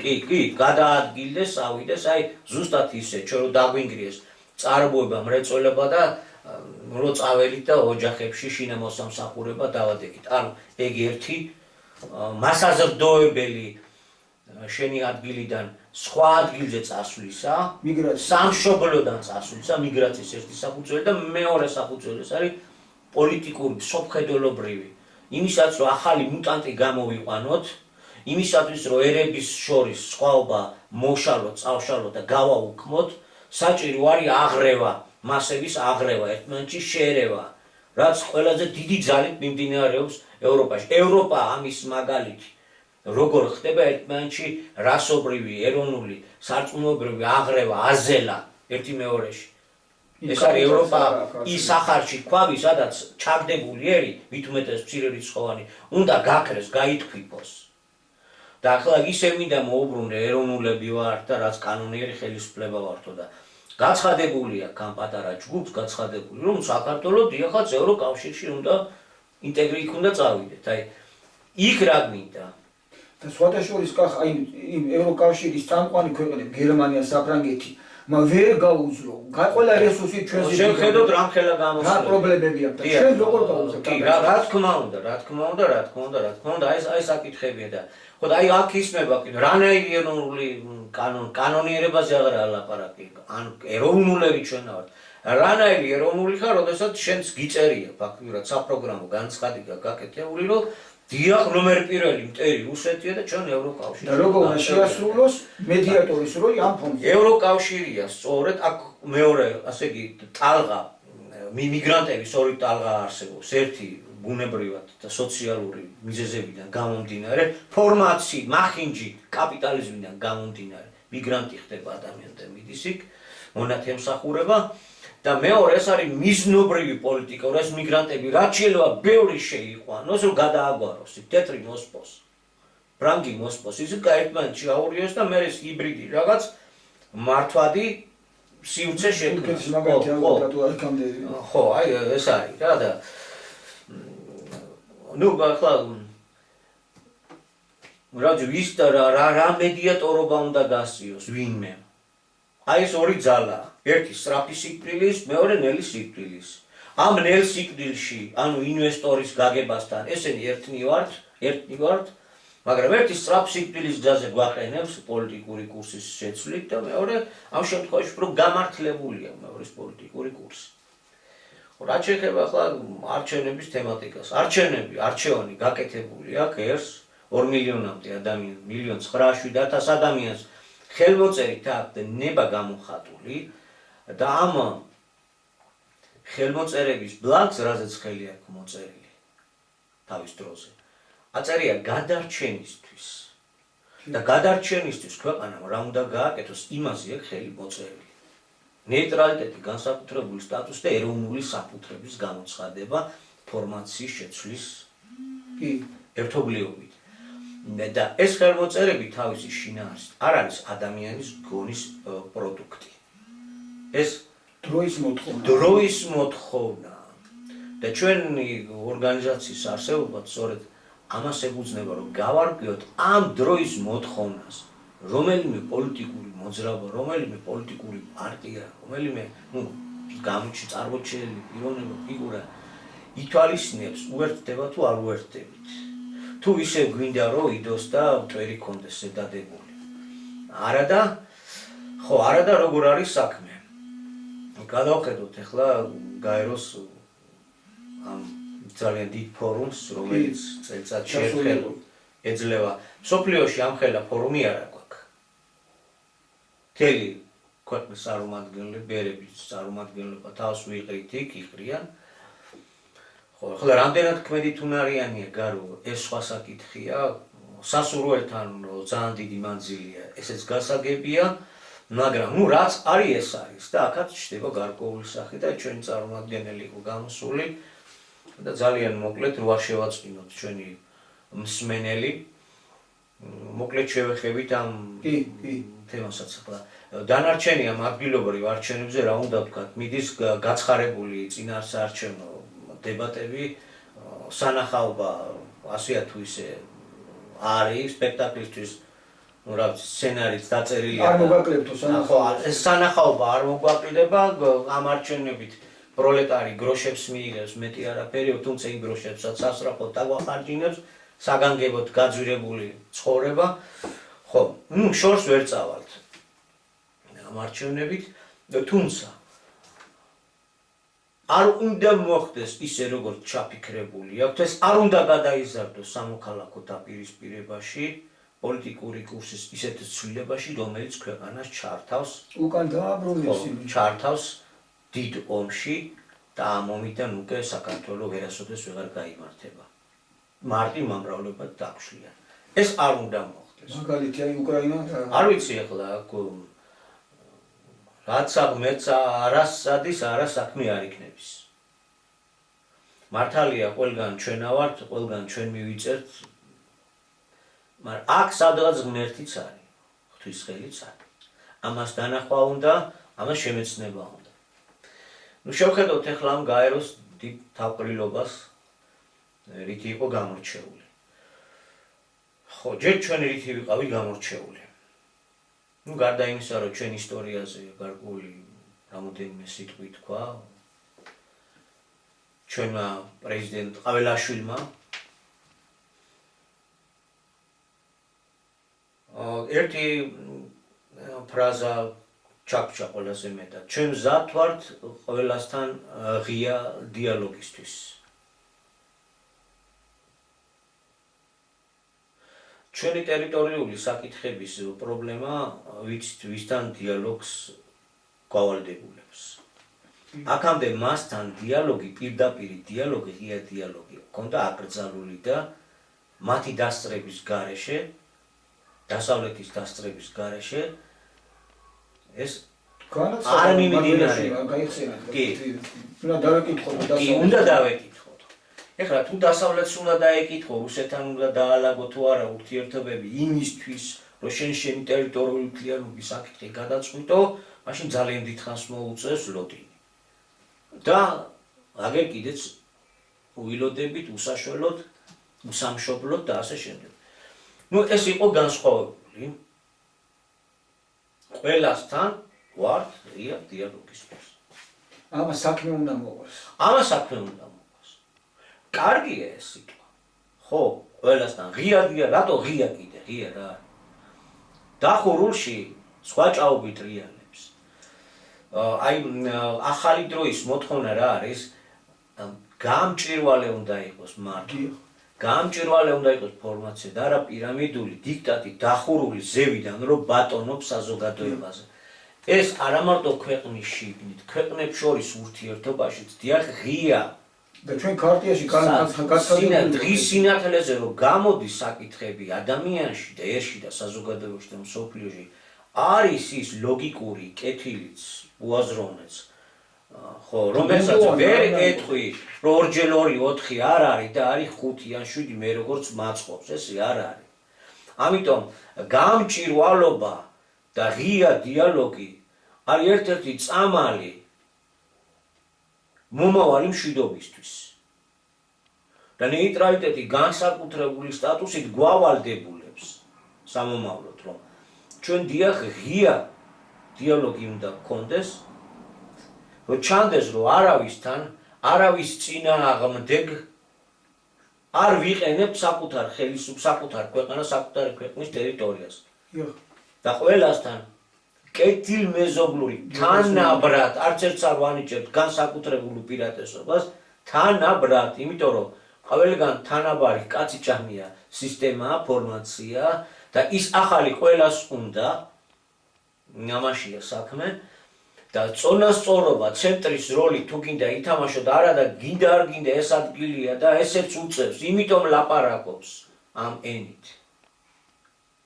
კი, გადაადგილდეს, ავიდეს, აი ზუსტად ისე, ჩვენ რომ დაგვინგრიეს წარმოება, მრეწველობა და რო წაველით და ოჯახებში შინამოსამსახურება დავადეკით. ანუ ეგ ერთი მასაზრდოებელი შენი ადგილიდან სხვა ადგილზე წასვლისა, სამშობლოდან წასვლისა, მიგრაციის ერთი საფუძველი და მეორე საფუძველი არის პოლიტიკური, სოფხედველობრივი. იმისაც რომ ახალი მუტანტი გამოვიყვანოთ, იმისათვის რომ ერების შორის სხვაობა მოშალოთ, წავშალოთ და გავაუქმოთ, საჭირო არის აღრევა, მასების აღრევა, ერთმანეთში შერევა, რაც ყველაზე დიდი ძალით მიმდინარეობს ევროპაში. ევროპა ამის მაგალითი. როგორ ხდება ერთმანეთში რასობრივი, ეროვნული, სარწმუნოებრივი აღრევა, აზელა ერთი მეორეში. ეს არის ევროპა ის სახარში ქვავი, სადაც ჩაგდებული ერი, მით უმეტეს მცირერიცხოვანი, უნდა გაქრეს, გაითქვიფოს. და ახლა ისე მინდა მოუბრუნდე ეროვნულები ვართ და რაც კანონიერი ხელისუფლება ვართო და გაცხადებულია ამ პატარა ჯგუფს გაცხადებული, რომ საქართველოს დიახაც ევროკავშირში უნდა ინტეგრირ უნდა წავიდეთ. აი იქ რა გვინდა? და სხვათა შორის აი იმ ევროკავშირის წამყვანი ქვეყნები, გერმანია, საფრანგეთი, მაგრამ ვერ გაუძლო. ყველა რესურსი ჩვენს შევხედოთ რამხელა გამოსვლა. რა პრობლემები აქვს და ჩვენ როგორ გავუძლო? კი, რა თქმა უნდა, აი საკითხებია და ხო და აი აქ ისმება კიდე რანაირი ეროვნული კანონიერებაზე აღარ ალაპარაკი. ან ეროვნულები ჩვენ ვართ. რანაირი ეროვნული ხარ, როდესაც შენს გიწერია ფაქტურად საპროგრამო განცხადი გაკეთებული, რომ დიახ, ნომერ პირველი მტერი რუსეთია და ჩვენ ევროკავშირი. და როგორ უნდა შეასრულოს მედიატორის როლი ამ ფონდზე? ევროკავშირია სწორედ აქ მეორე, ასე იგი, ტალღა, მიგრანტების ორი ტალღა არსებობს. ერთი ბუნებრივად და სოციალური მიზეზებიდან გამომდინარე, ფორმაციით, მახინჯით, კაპიტალიზმიდან გამომდინარე, მიგრანტი ხდება ადამიანი და მიდის იქ, მონათემსახურება და მეორე ეს არის მიზნობრივი პოლიტიკა, რომ ეს მიგრანტები რაც შეიძლება ბევრი შეიყვანოს, რომ გადააგვაროს იქ თეთრი მოსპოს, ბრანგი მოსპოს, ის ერთმანეთში აურიოს და მე ეს ჰიბრიდი რაღაც მართვადი სივრცე შექმნას. ხო, აი ეს არის რა და ნუ ახლა ვის რა მედიატორობა უნდა გასწიოს ვინმე. აი ეს ორი ძალაა. ერთი სწრაფი სიკვდილის, მეორე ნელი სიკვდილის. ამ ნელ სიკვდილში, ანუ ინვესტორის გაგებასთან, ესენი ერთნი ვართ, მაგრამ ერთი სწრაფ სიკვდილის გზაზე გვაყენებს პოლიტიკური კურსის შეცვლით და მეორე ამ შემთხვევაში უფრო გამართლებულია მეორის პოლიტიკური კურსი. რაც შეეხება ახლა არჩევნების თემატიკას. არჩევანი გაკეთებული აქვს ერთ 2 მილიონამდე ადამიანს, 1,907,000 ადამიანს ხელმოწერით აქვს ნება გამოხატული და ამ ხელმოწერების ბლანკს, რაზეც ხელი აქვს მოწერილი თავის დროზე, აწერია გადარჩენისთვის. და გადარჩენისთვის ქვეყანამ რა უნდა გააკეთოს, იმაზე აქვს ხელი მოწერილი. ნეიტრალიტეტი, განსაკუთრებული სტატუსი და ეროვნული საფუძვლების გამოცხადება ფორმაციის შეცვლის ერთობლიობით. და ეს ხელმოწერები თავისი შინაარსით არ არის ადამიანის გონის პროდუქტი. ეს დროის მოთხოვნა. და ჩვენი ორგანიზაციის არსებობაც სწორედ ამას ეფუძნება, რომ გავარკვიოთ ამ დროის მოთხოვნას, რომელიმე პოლიტიკური მოძრაობა, რომელიმე პოლიტიკური პარტია, რომელიმე გამოჩი წარმოჩენილი პიროვნება, ფიგურა ითვალისწინებს უერთდება თუ არ უერთდებით. თუ ისევ გვინდა რომ იდოს და მტვერი კონდეს ზედადებული. არადა როგორ არის საქმე. გადავხედოთ ახლა გაეროს ამ ძალიან დიდ ფორუმს, რომელიც წელიწადში ერთხელ ეძლევა. მსოფლიოში ამხელა ფორუმი არ აქვს. მთელი ქვეყნის წარმომადგენლები, ერების წარმომადგენლობა თავს ვიყრით იქ, იხრიან. ხო, ახლა რამდენად ქმედით უნარიანია გარო, ეს სხვა საკითხია, სასურველთან ძალიან დიდი მანძილია, ესეც გასაგებია, მაგრამ რაც არის ეს არის და აქაც ჩნდება გარკვეული სახე და ჩვენი წარმომადგენელი იყო გამოსული და ძალიან მოკლედ რო არ შევაწყინოთ ჩვენი მსმენელი, მოკლედ შევეხებით ამ თემასაც ახლა. დანარჩენი ამ ადგილობრივ არჩევნებზე რა უნდა ვთქვათ, მიდის გაცხარებული წინასაარჩევნო დებატები, სანახაობა ასეა თუ ისე არის სპექტაკლისთვის, სცენარიც დაწერილი. არ მოგვაკლებთო სანახაობა. ეს სანახაობა არ მოგვაკლდება, ამ არჩევნებით პროლეტარი გროშებს მიიღებს, მეტი არაფერი, თუმცა იმ გროშებსაც სასწრაფოდ დაგვახარჯინებს, საგანგებოდ გაძვირებული ცხოვრება. ხო, შორს ვერ წავალთ ამ არჩევნებით, თუმცა არ უნდა მოხდეს ისე, როგორც ჩაფიქრებული აქვს, ეს არ უნდა გადაიზარდოს სამოქალაქო დაპირისპირებაში, პოლიტიკური კურსის ისეთ ცვლილებაში, რომელიც ქვეყანას ჩართავს უკან დააბრუნებს ჩართავს დიდ ომში და ამ ომიდან უკვე საქართველო ვერასოდეს ვეღარ გაიმართება. მარტი მომრავლებლად დაგშვიან. ეს არ უნდა მოხდეს. მაგალითი აი უკრაინა არ ვიცი ახლა რაც აღმეც არასადის არასაქმე არ იქნების. მართალია ყველგან ჩვენა ვართ, ყველგან ჩვენ მივიწერთ, მაგრამ აქ სადღაც ღმერთიც არის, ღვთის ხელიც არის. ამას დანახვა უნდა, ამას შემეცნება უნდა. შევხედოთ ახლა ამ გაეროს დიდ თავყრილობას, რითი იყო გამორჩეული. ხო, ჯერ ჩვენ რითი ვიყავით გამორჩეული. გარდა იმისა, რომ ჩვენ ისტორიაზე გარკვეული რამოდენიმე სიტყვი თქვა, ჩვენმა პრეზიდენტ ყაველაშვილმა ერთი ფრაზა ჩაგვჭა ყველაზე მეტად. ჩვენ მზად ვართ ყველასთან ღია დიალოგისთვის. ჩვენი ტერიტორიული საკითხების პრობლემა ვისთან დიალოგს გავალდებულებს. აქამდე მასთან დიალოგი, პირდაპირი დიალოგი, ღია დიალოგი ჰქონდა აკრძალული და მათი დასწრების გარეშე, დასავლეთის დასწრების გარეშე ეს არ მიმდინარეობდა. კი. უნდა დავეკითხოთ. ეხლა თუ დასავლეთს უნდა დაეკითხო, რუსეთთან უნდა დაალაგო თუ არა ურთიერთობები იმისთვის, რომ შენი ტერიტორიული მთლიანობის საკითხი გადაწყვიტო, მაშინ ძალიან დიდხანს მოუწევს ლოდინი. და აგერ კიდეც უილოდებით, უსაშველოდ, უსამშობლოდ და ასე შემდეგ. ეს იყო განსხვავებული. ყველასთან ვართ ღია დიალოგის დროს. ამას საქმე უნდა მოყვეს. ამას საქმე უნდა მოყვეს. კარგია ეს სიტყვა. ხო, ყველასთან ღია დია, რატო ღია კიდე, ღია რა. დახურულში სხვა ჭაობით რეალებს. აი ახალი დროის მოთხოვნა რა არის? გამჭვირვალე უნდა იყოს მარტო. გამჭვირვალე უნდა იყოს ფორმაცია და არა პირამიდული დიქტატი დახურული ზევიდან რომ ბატონობს საზოგადოებაზე. ეს არა მარტო ქვეყნის შიგნით, ქვეყნებს შორის ურთიერთობაშიც დიახ ღია. და ჩვენ ქართიაში დღის სინათლეზე რომ გამოდის საკითხები ადამიანში და ერში და საზოგადოებაში და მსოფლიოში არის ის ლოგიკური კეთილიც, უაზროვნეც. ხო, რომელსაც ვერ ეკეთხვი, რომ 2x2 4 არ არის და არის 5 ან 7 მე როგორც მაწყობს, ეს არ არის. ამიტომ გამჭვირვალობა და ღია დიალოგი არის ერთ-ერთი წამალი მომავალი მშვიდობისთვის. და ნეიტრალიტეტი განსაკუთრებული სტატუსით გვავალდებულებს სამომავლოდ, რომ ჩვენ დიახ ღია დიალოგი უნდა გქონდეს, რომ ჩანდეს, რომ არავისთან, არავის წინააღმდეგ არ ვიყენებ საკუთარ ხელისუფლებას, საკუთარ ქვეყანას, საკუთარი ქვეყნის ტერიტორიას. და ყველასთან კეთილმეზობლური თანაბრად, არც ერთს არ ვანიჭებთ განსაკუთრებულ უპირატესობას, თანაბრად, იმიტომ რომ ყველგან თანაბარი კაციჭამია სისტემაა, ფორმაცია და ის ახალი ყველას უნდა, ამაშია საქმე. და წონასწორობა, ცენტრის როლი თუ გინდა ითამაშოთ, არა და გინდა არ გინდა ეს ადგილია და ესეც უწევს, იმიტომ ლაპარაკობს ამ ენით.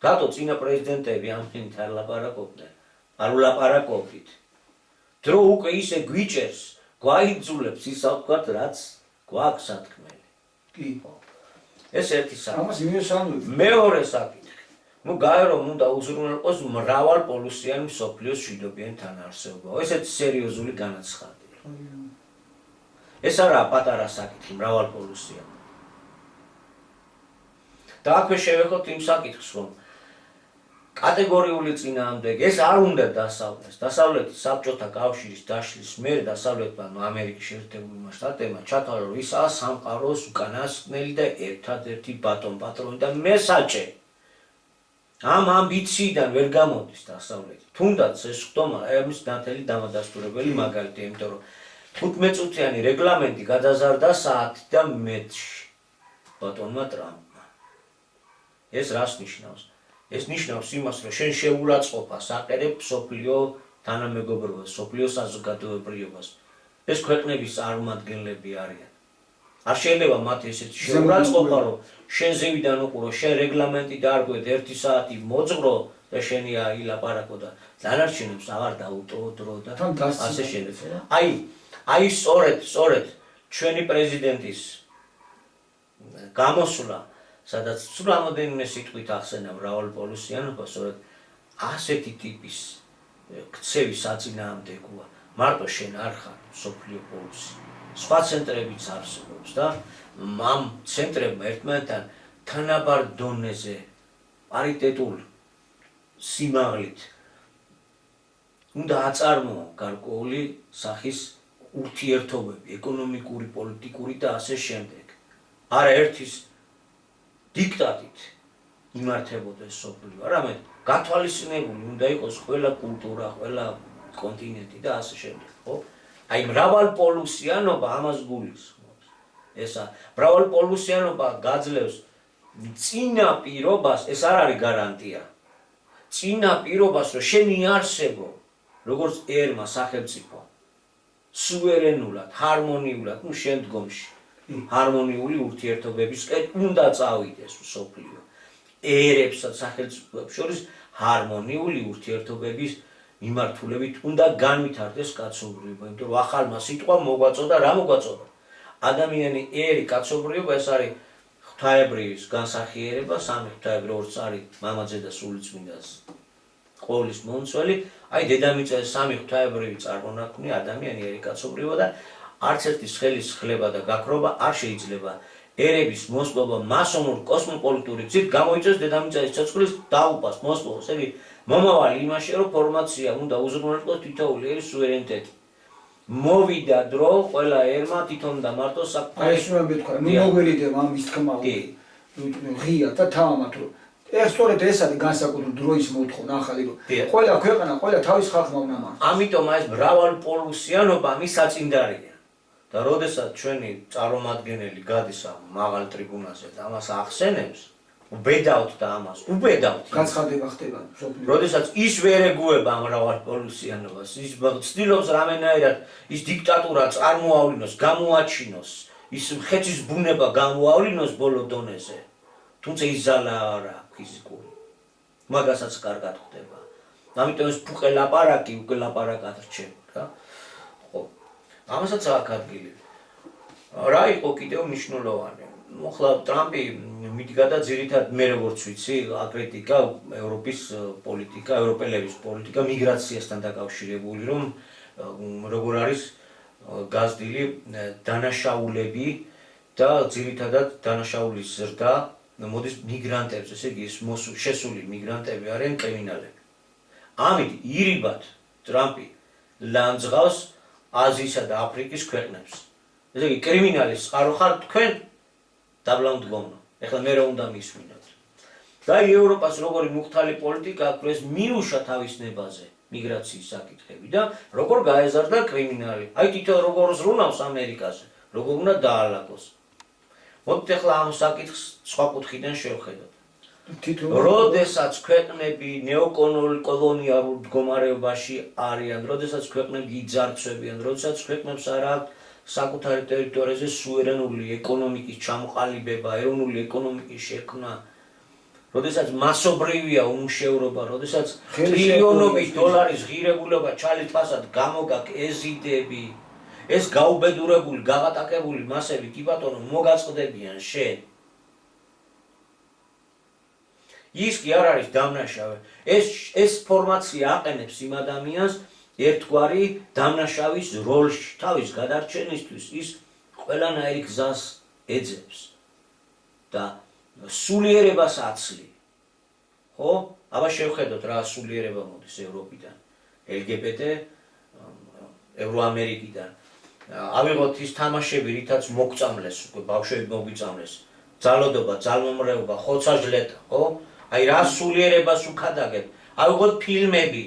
რატო წინა პრეზიდენტები ამ ენით არ ლაპარაკობდნენ? არ ვლაპარაკობდით. დრო უკვე ისე გვიჭერს, გვაიძულებს ისა ვთქვათ, რაც გვაქვს სათქმელი. კი. ეს ერთი საკითხი. ამას მიესალმებით. მეორე საკითხი. გაერო უნდა უზრუნველყოს მრავალპოლუსიანი მსოფლიოს მშვიდობიანი თანაარსებობა. ესეთი სერიოზული განაცხადია. ეს არაა პატარა საკითხი, მრავალპოლუსიანი. და აქვე შევეხოთ იმ საკითხს, რომ კატეგორიული წინააღმდეგი ეს არ უნდა დასავლეს. დასავლეთის საბჭოთა კავშირის დაშლის მერე დასავლეთმა ამერიკის შეერთებულმა შტატებმა ჩათვალა, რომ ისაა სამყაროს უკანასკნელი და ერთადერთი ბატონ-პატრონი და მესაჭე. ამ ამბიციიდან ვერ გამოდის დასავლეთი. თუნდაც ეს ხდომა ამის ნათელი დამადასტურებელი მაგალითია, იმიტომ რომ 15 წუთიანი რეგლამენტი გადაზარდა საათი და მეტში ბატონმა ტრამპმა. ეს რას ნიშნავს? ეს ნიშნავს იმას, რომ შენ შეურაცხყოფას აყერებ მსოფლიო თანამეგობრობას, მსოფლიო საზოგადოებრიობას. ეს ქვეყნების წარმომადგენლები არიან. არ შეიძლება მათ ესეთი შეურაცხყოფა, რომ შენ ზევიდან უყურო, შენ რეგლამენტი დაარღვევ 1 საათი მოძღრო და შენი ილაპარაკო და დანარჩენებს აღარ დაუტოვო დრო და ასე შემდეგ. აი სწორედ ჩვენი პრეზიდენტის გამოსვლა, სადაც სულ რამოდენიმე სიტყვით ახსენა მრავალპოლუსიანობა, სწორედ ასეთი ტიპის ქცევის საწინააღმდეგოა. მარტო შენ არ ხარ მსოფლიო პოლუსი. სხვა ცენტრებიც არსებობს და ამ ცენტრებმა ერთმანეთთან თანაბარ დონეზე პარიტეტულ სიმაღლით უნდა აწარმოონ გარკვეული სახის ურთიერთობები, ეკონომიკური, პოლიტიკური და ასე შემდეგ. არა ერთის დიქტატით იმართებოდეს სოფლიო, არამედ გათვალისწინებული უნდა იყოს ყველა კულტურა, ყველა კონტინენტი და ასე შემდეგ, ხო? აი მრავალპოლუსიანობა ამას გულისხმობს. ესა მრავალპოლუსიანობა გაძლევს წინა პირობას, ეს არ არის გარანტია. წინა პირობას, რომ შენ იარსებო, როგორც ერმა სახელმწიფო, სუვერენულად, ჰარმონიულად, შემდგომში ჰარმონიული ურთიერთობებისკენ უნდა წავიდეს მსოფლიო. ერებსა სახელმწიფოებს შორის ჰარმონიული ურთიერთობების მიმართულებით უნდა განვითარდეს კაცობრიობა, იმიტომ რომ ახალმა სიტყვა მოგვაწოდა, რა მოგვაწოდა? ადამიანი ერი კაცობრიობა ეს არის ღვთაებრივის განსახიერება, სამი ღვთაებრივი ორ წარი, მამაძე და სულიწმინდას ყოვლის მომცველი, აი დედამიწაზე სამი ღვთაებრივი წარმონაქმნი ადამიანი ერი კაცობრიობა და არც ერთი ხელის ხლება და გაქრობა არ შეიძლება ერების მოსპობა მასონურ კოსმოპოლიტური გზით გამოიწვევს დედამიწის ცოცხლის დაუპას მოსპობას. ესე მომავალი იმაში რომ ფორმაცია უნდა უზრუნველყოს თითოეული ერის სუვერენიტეტი. მოვიდა დრო ყველა ერმა თვითონ და მარტო აი ეს უნდა მეთქვა, ნუ მოგველიდება ამის თქმა. ღია და თამამად რომ ეს სწორედ ეს არის განსაკუთრებული დროის მოთხოვნა ახალი რომ ყველა ქვეყანა, ყველა თავის ხალხმა უნდა მართოს. ამიტომ ეს მრავალპოლუსიანობა ამის საწინდარია. და როდესაც ჩვენი წარმომადგენელი გადის ამ მაღალ ტრიბუნაზე და ამას ახსენებს, უბედავთ და ამას უბედავთ. გაცხადება ხდება სოფლიო. როდესაც ის ვერ ეგუება ამ მრავალპოლუსიანობას, ის ცდილობს რამენაირად ის დიქტატურა წარმოავლინოს, გამოაჩინოს, ის მხეცის ბუნება გამოავლინოს ბოლო დონეზე. თუმცა ის ზალა არ აქვს ფიზიკური. მაგასაც კარგად ხდება. ამიტომ ეს ფუყე ლაპარაკი უკვე ლაპარაკად რჩება რა. ხო. ამასაც აქვს ადგილი. რა იყო კიდევ მნიშვნელოვანი? ახლა ტრამპი მიდგა და ძირითადად მე როგორც ვიცი, აკრიტიკა ევროპის პოლიტიკა, ევროპელების პოლიტიკა მიგრაციასთან დაკავშირებული, რომ როგორ არის გაზრდილი დანაშაულები და ძირითადად დანაშაულის ზრდა მოდის მიგრანტებს, ესე იგი შესული მიგრანტები არიან კრიმინალები. ამით ირიბად ტრამპი ლანძღავს აზიისა და აფრიკის ქვეყნებს. ესე იგი კრიმინალის წყარო ხარ თქვენ დაბლა მდგომნო. ეხლა მე რა უნდა მისმინოთ. და ევროპას როგორი მუხთალი პოლიტიკა აქვს ეს მიუშა თავის ნებაზე მიგრაციის საკითხები და როგორ გაეზარდა კრიმინალი. აი თვითონ როგორ ზრუნავს ამერიკაზე, როგორ უნდა დაალაგოს. მოდით ახლა ამ საკითხს სხვა კუთხიდან შევხედოთ. როდესაც ქვეყნები ნეოკოლონიალურ მდგომარეობაში არიან, როდესაც ქვეყნები იძარცვებიან, როდესაც ქვეყნებს არ აქვს საკუთარი ტერიტორიაზე სუვერენული ეკონომიკის ჩამოყალიბება, ეროვნული ეკონომიკის შექმნა, როდესაც მასობრივია უმუშევრობა, როდესაც ტრილიონობით დოლარის ღირებულება ჩალის ფასად გამოგაკ ეზიდები, ეს გაუბედურებული, გაღატაკებული მასები კი ბატონო მოგაწყდებიან შენ. ის კი არ არის დამნაშავე. ეს ფორმაცია აყენებს იმ ადამიანს ერთგვარი დამნაშავის როლში, თავის გადარჩენისთვის ის ყველანაირი გზას ეძებს და სულიერებას აცლი. ხო? აბა შევხედოთ რა სულიერება მოდის ევროპიდან, LGBT, ევროამერიკიდან. ავიღოთ ის თამაშები, რითაც მოგწამლეს, უკვე ბავშვები მოგვიწამლეს. ძალადობა, ძალმომრეობა, ხოცაჟლეტა, ხო? აი რა სულიერებას უქადაგებ. ავიღოთ ფილმები.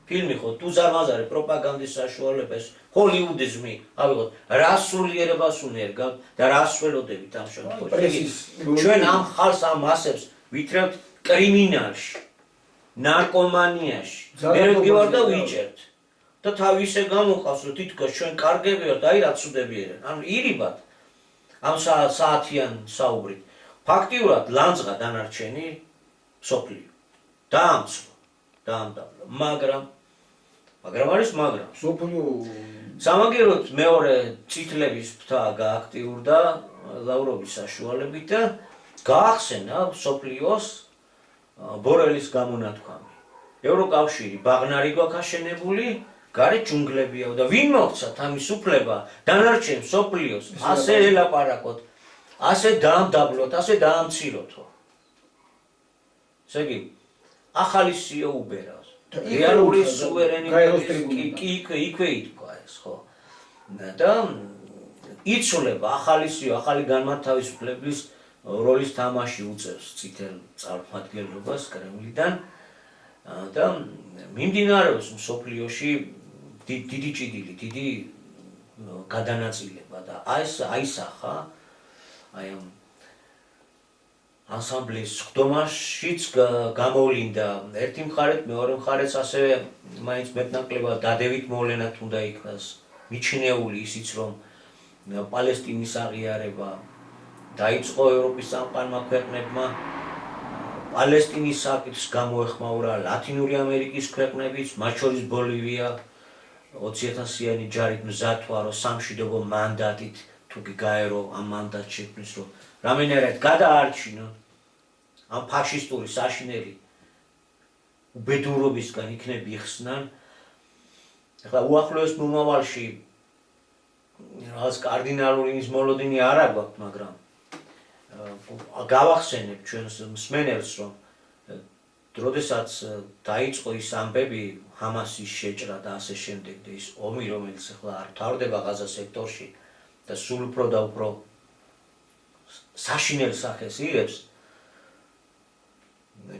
ფილმი ხო თუ ზარმაზარი პროპაგანდის საშუალებას, ჰოლივუდიზმი, ავიღოთ რა სულიერებას უნერგავთ და რა სველოდებით ამ შემთხვევაში. ჩვენ ამ ხალხს ამ მასებს ვითრევთ კრიმინალში, ნარკომანიაში. მე ვიგივარ და ვიჭერთ. და თავი ისე გამოყავს, რომ თითქოს ჩვენ კარგები ვართ, აი რა ცუდები არიან. ანუ ირიბად ამ საათიან საუბრით. ფაქტიურად ლანძღა დანარჩენი სოფლიო. დაამცრო, დაამდაბლა, მაგრამ არის მაგრამ. სოფლიო სამაგიეროდ მეორე წითლების ფრთა გააქტიურდა ლავრობის საშუალებით და გაახსენა სოფლიოს ბორელის გამონათქვამი. ევროკავშირი ბაღნარი გვაქვს აშენებული, გარეთ ჯუნგლებია და ვინ მოგცათ ამის უფლება დანარჩენ სოფლიოს ასე ელაპარაკოთ, ასე დაამდაბლოთ, ასე დაამციროთო. ესე იგი, ახალი სიო უბერავს. რეალური სუვერენიტეტი კი იქვე ითქვა ეს, ხო? და იცვლება ახალი სიო, ახალი განმათავისუფლების როლის თამაში უწევს წითელ წარმომადგენლობას კრემლიდან და მიმდინარეობს მსოფლიოში დიდი ჭიდილი, დიდი გადანაწილება და აისახა აი ამ ანსამბლის ხდომაშიც გამოვლინდა ერთი მხარეთ, მეორე მხარეს ასევე მაინც მეტნაკლებად დადებით მოვლენად უნდა იქნას მიჩნეული ისიც რომ პალესტინის აღიარება დაიწყო ევროპის წამყვანმა ქვეყნებმა პალესტინის საკითხს გამოეხმაურა ლათინური ამერიკის ქვეყნებიც, მათ შორის ბოლივია 20,000-იანი ჯარით მზადვა, რომ სამშვიდობო მანდატით თუ კი გაერო ამ მანდატს შექმნის, რომ რამენერად გადაარჩინონ ამ ფაშისტური საშინელი უბედურობისგან იქნებ იხსნან. ახლა უახლოეს მომავალში რაღაც კარდინალური ის მოლოდინი არ აგვაქვს, მაგრამ გავახსენებ ჩვენს მსმენელს, რომ როდესაც დაიწყო ის ამბები ჰამასის შეჭრა და ასე შემდეგ და ის ომი, რომელიც ახლა არ მთავრდება ღაზა სექტორში და სულ უფრო და უფრო საშინელ სახეს იღებს,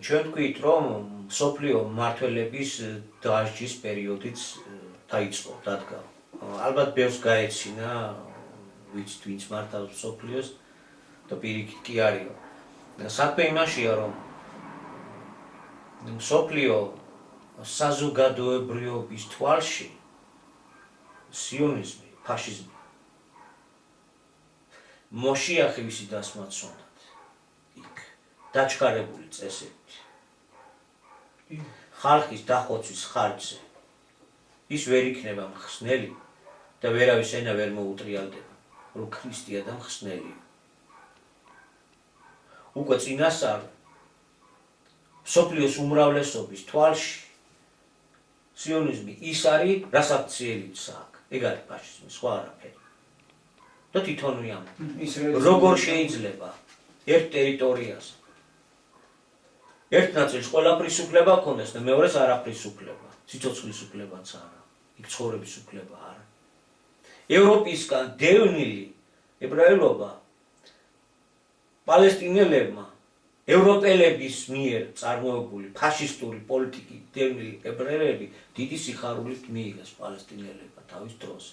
ჩვენ თქვით, რომ მსოფლიო მმართველების დასჯის პერიოდიც დაიწყო, დადგა. ალბათ ბევრს გაეცინა, ვინც მართავს მსოფლიოს და პირიქით კი არისო. საქმე იმაშია, რომ მსოფლიო საზოგადოებრიობის თვალში სიონიზმი, ფაშიზმი მოშიახი ვისი დასმაცონად იქ დაჩქარებული წესებით ხალხის დახოცვის ხარჯზე ის ვერ იქნება მხსნელი და ვერავის ენა ვერ მოუტრიალდება, რომ ქრისტია და მხსნელია. უკვე წინასწარ მსოფლიოს უმრავლესობის თვალში სიონიზმი ის არის, რაც აქციელიც აქვს. ეგ არის ფაშიზმი, სხვა არაფერი. და თვითონვე ამ როგორ შეიძლება ერთ ტერიტორიაზე ერთ ნაწილს ყველაფრის უფლება ჰქონდეს და მეორეს არაფრის უფლება, სიცოცხლის უფლებაც არა, იქ ცხოვრების უფლება არა. ევროპისგან დევნილი ებრაელობა პალესტინელებმა ევროპელების მიერ წარმოებული ფაშისტური პოლიტიკით დევნილი ებრაელები დიდი სიხარულით მიიღეს პალესტინელებმა თავის დროს.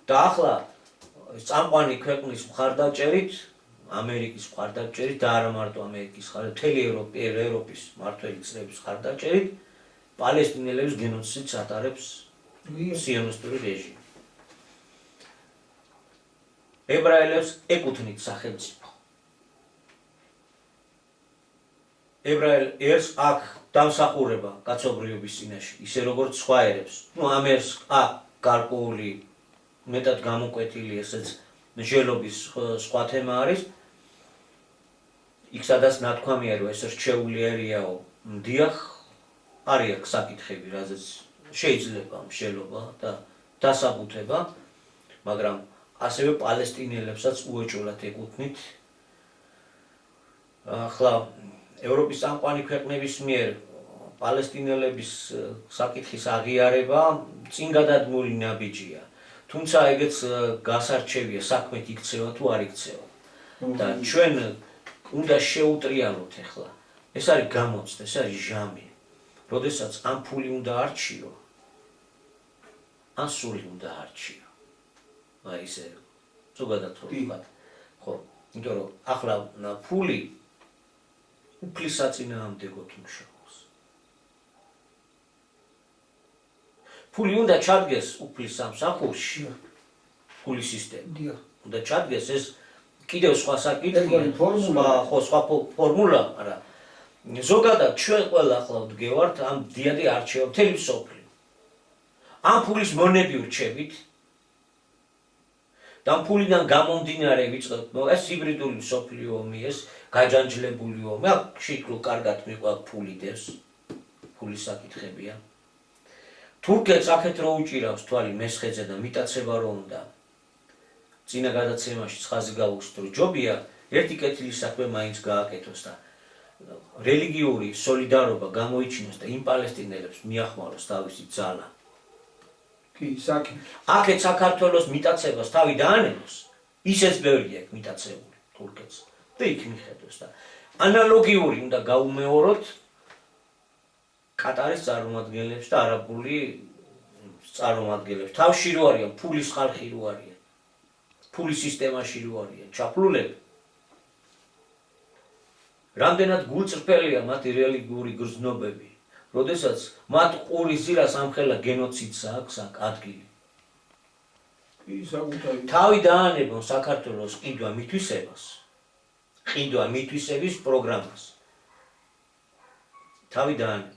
და ახლა წამყვანი ქვეყნის მხარდაჭერით, ამერიკის მხარდაჭერით და არა მარტო ამერიკის მხარდაჭერით, მთელი ევროპის მმართველი წრეების მხარდაჭერით პალესტინელების გენოციდს ატარებს სიონისტური რეჟიმი. ებრაელებს ეკუთვნით სახელმწიფო. ებრაელ ერს აქ დამსახურება კაცობრიობის წინაშე, ისე როგორც სხვა ერებს. ამ ერს აქ გარკვეული მეტად გამოკვეთილი ესეც მსჯელობის სხვა თემა არის. იქ სადაც ნათქვამია, რომ ეს რჩეული ერიაო, დიახ, არის აქ საკითხები, რაზეც შეიძლება მსჯელობა და დასაბუთება, მაგრამ ასევე პალესტინელებსაც უეჭველად ეკუთვნით. ახლა ევროპის წამყვანი ქვეყნების მიერ პალესტინელების საკითხის აღიარება წინ გადადგმული ნაბიჯია. თუმცა ეგეც გასარჩევია საქმეთ იქცევა თუ არ იქცევა. და ჩვენ უნდა შეუტრიალოთ ახლა. ეს არის გამოცდა, ეს არის ჟამი. როდესაც ამ ფული უნდა არჩიო, ან სული უნდა არჩიო. აი ესე ზოგადად ვთქვათ. ხო, იმიტომ რომ ახლა ფული უფლის საწინააღმდეგოდ მუშაობს. ფული უნდა ჩადგეს უფლის სამსახურში. ფულის სისტემა. უნდა ჩადგეს ეს კიდევ სხვა საკითხია, სხვა ფორმულა, არა. ზოგადად ჩვენ ყველა ახლა ვდგევართ ამ დიადი არჩევა მთელი მსოფლიო. ამ ფულის მონები ვრჩებით და ამ ფულიდან გამომდინარე ვიწყებთ, ეს ჰიბრიდული მსოფლიო ომი, ეს გაჯანჯლებული ომი, აქ შეკრო კარგად მიყვარს ფული დევს, ფულის საკითხებია. თურქეთს აქეთ რო უჭირავს თვალი მესხეთზე და მიტაცება რო უნდა. წინა გადაცემაში ხაზი გავუხსნით, რომ ჯობია ერთი კეთილი საქმე მაინც გააკეთოს და რელიგიური სოლიდარობა გამოიჩინოს და იმ პალესტინელებს მიახმაროს თავისი ძალა. კი, საკითხი. აქეთ საქართველოს მიტაცებას თავი დაანებოს, ისეც ბევრია აქ მიტაცებული თურქეთს და იქ მიხედოს და ანალოგიური უნდა გაუმეოროთ კატარის წარმომადგენლებს და არაბული წარმომადგენლებს. თავში რო არიან, ფულის ხალხი რო არიან, ფულის სისტემაში რო არიან, ჩაფლულები. რამდენად გულწრფელია მათი რელიგიური გრძნობები, როდესაც მათ ყურის ძირას ამხელა გენოციდს აქვს აქ ადგილი. თავი დაანებონ საქართველოს ყიდვა მითვისებას, ყიდვა მითვისების პროგრამას. თავი დაანებონ.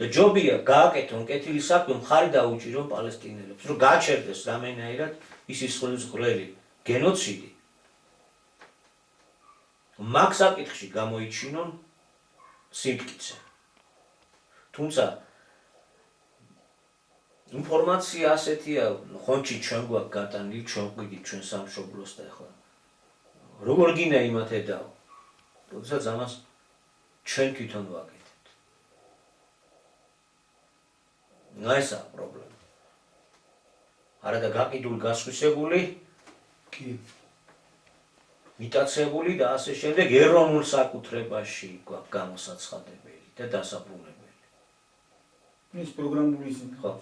და ჯობია გააკეთონ კეთილი საქმე, მხარი დაუჭირონ პალესტინელებს, რომ გაჩერდეს რამენაირად ისის ხვლელი გენოციდი. მაგ საკითხში გამოიჩინონ სიმტკიცე. თუმცა ინფორმაცია ასეთია, ხონჩი ჩვენ გვაქვს გატანილი, ჩვენ ვყიდით ჩვენ სამშობლოს და ახლა როგორ გინდა იმათ ედაო, როდესაც ამას ჩვენ თვითონ ვაკეთებთ. ესაა პრობლემა. არადა გაყიდული, გასხვისებული, კი. მიტაცებული და ასე შემდეგ ეროვნულ საკუთრებაში გვაქვს გამოსაცხადებელი და დასაბრუნებელი. ეს პროგრამული ხო.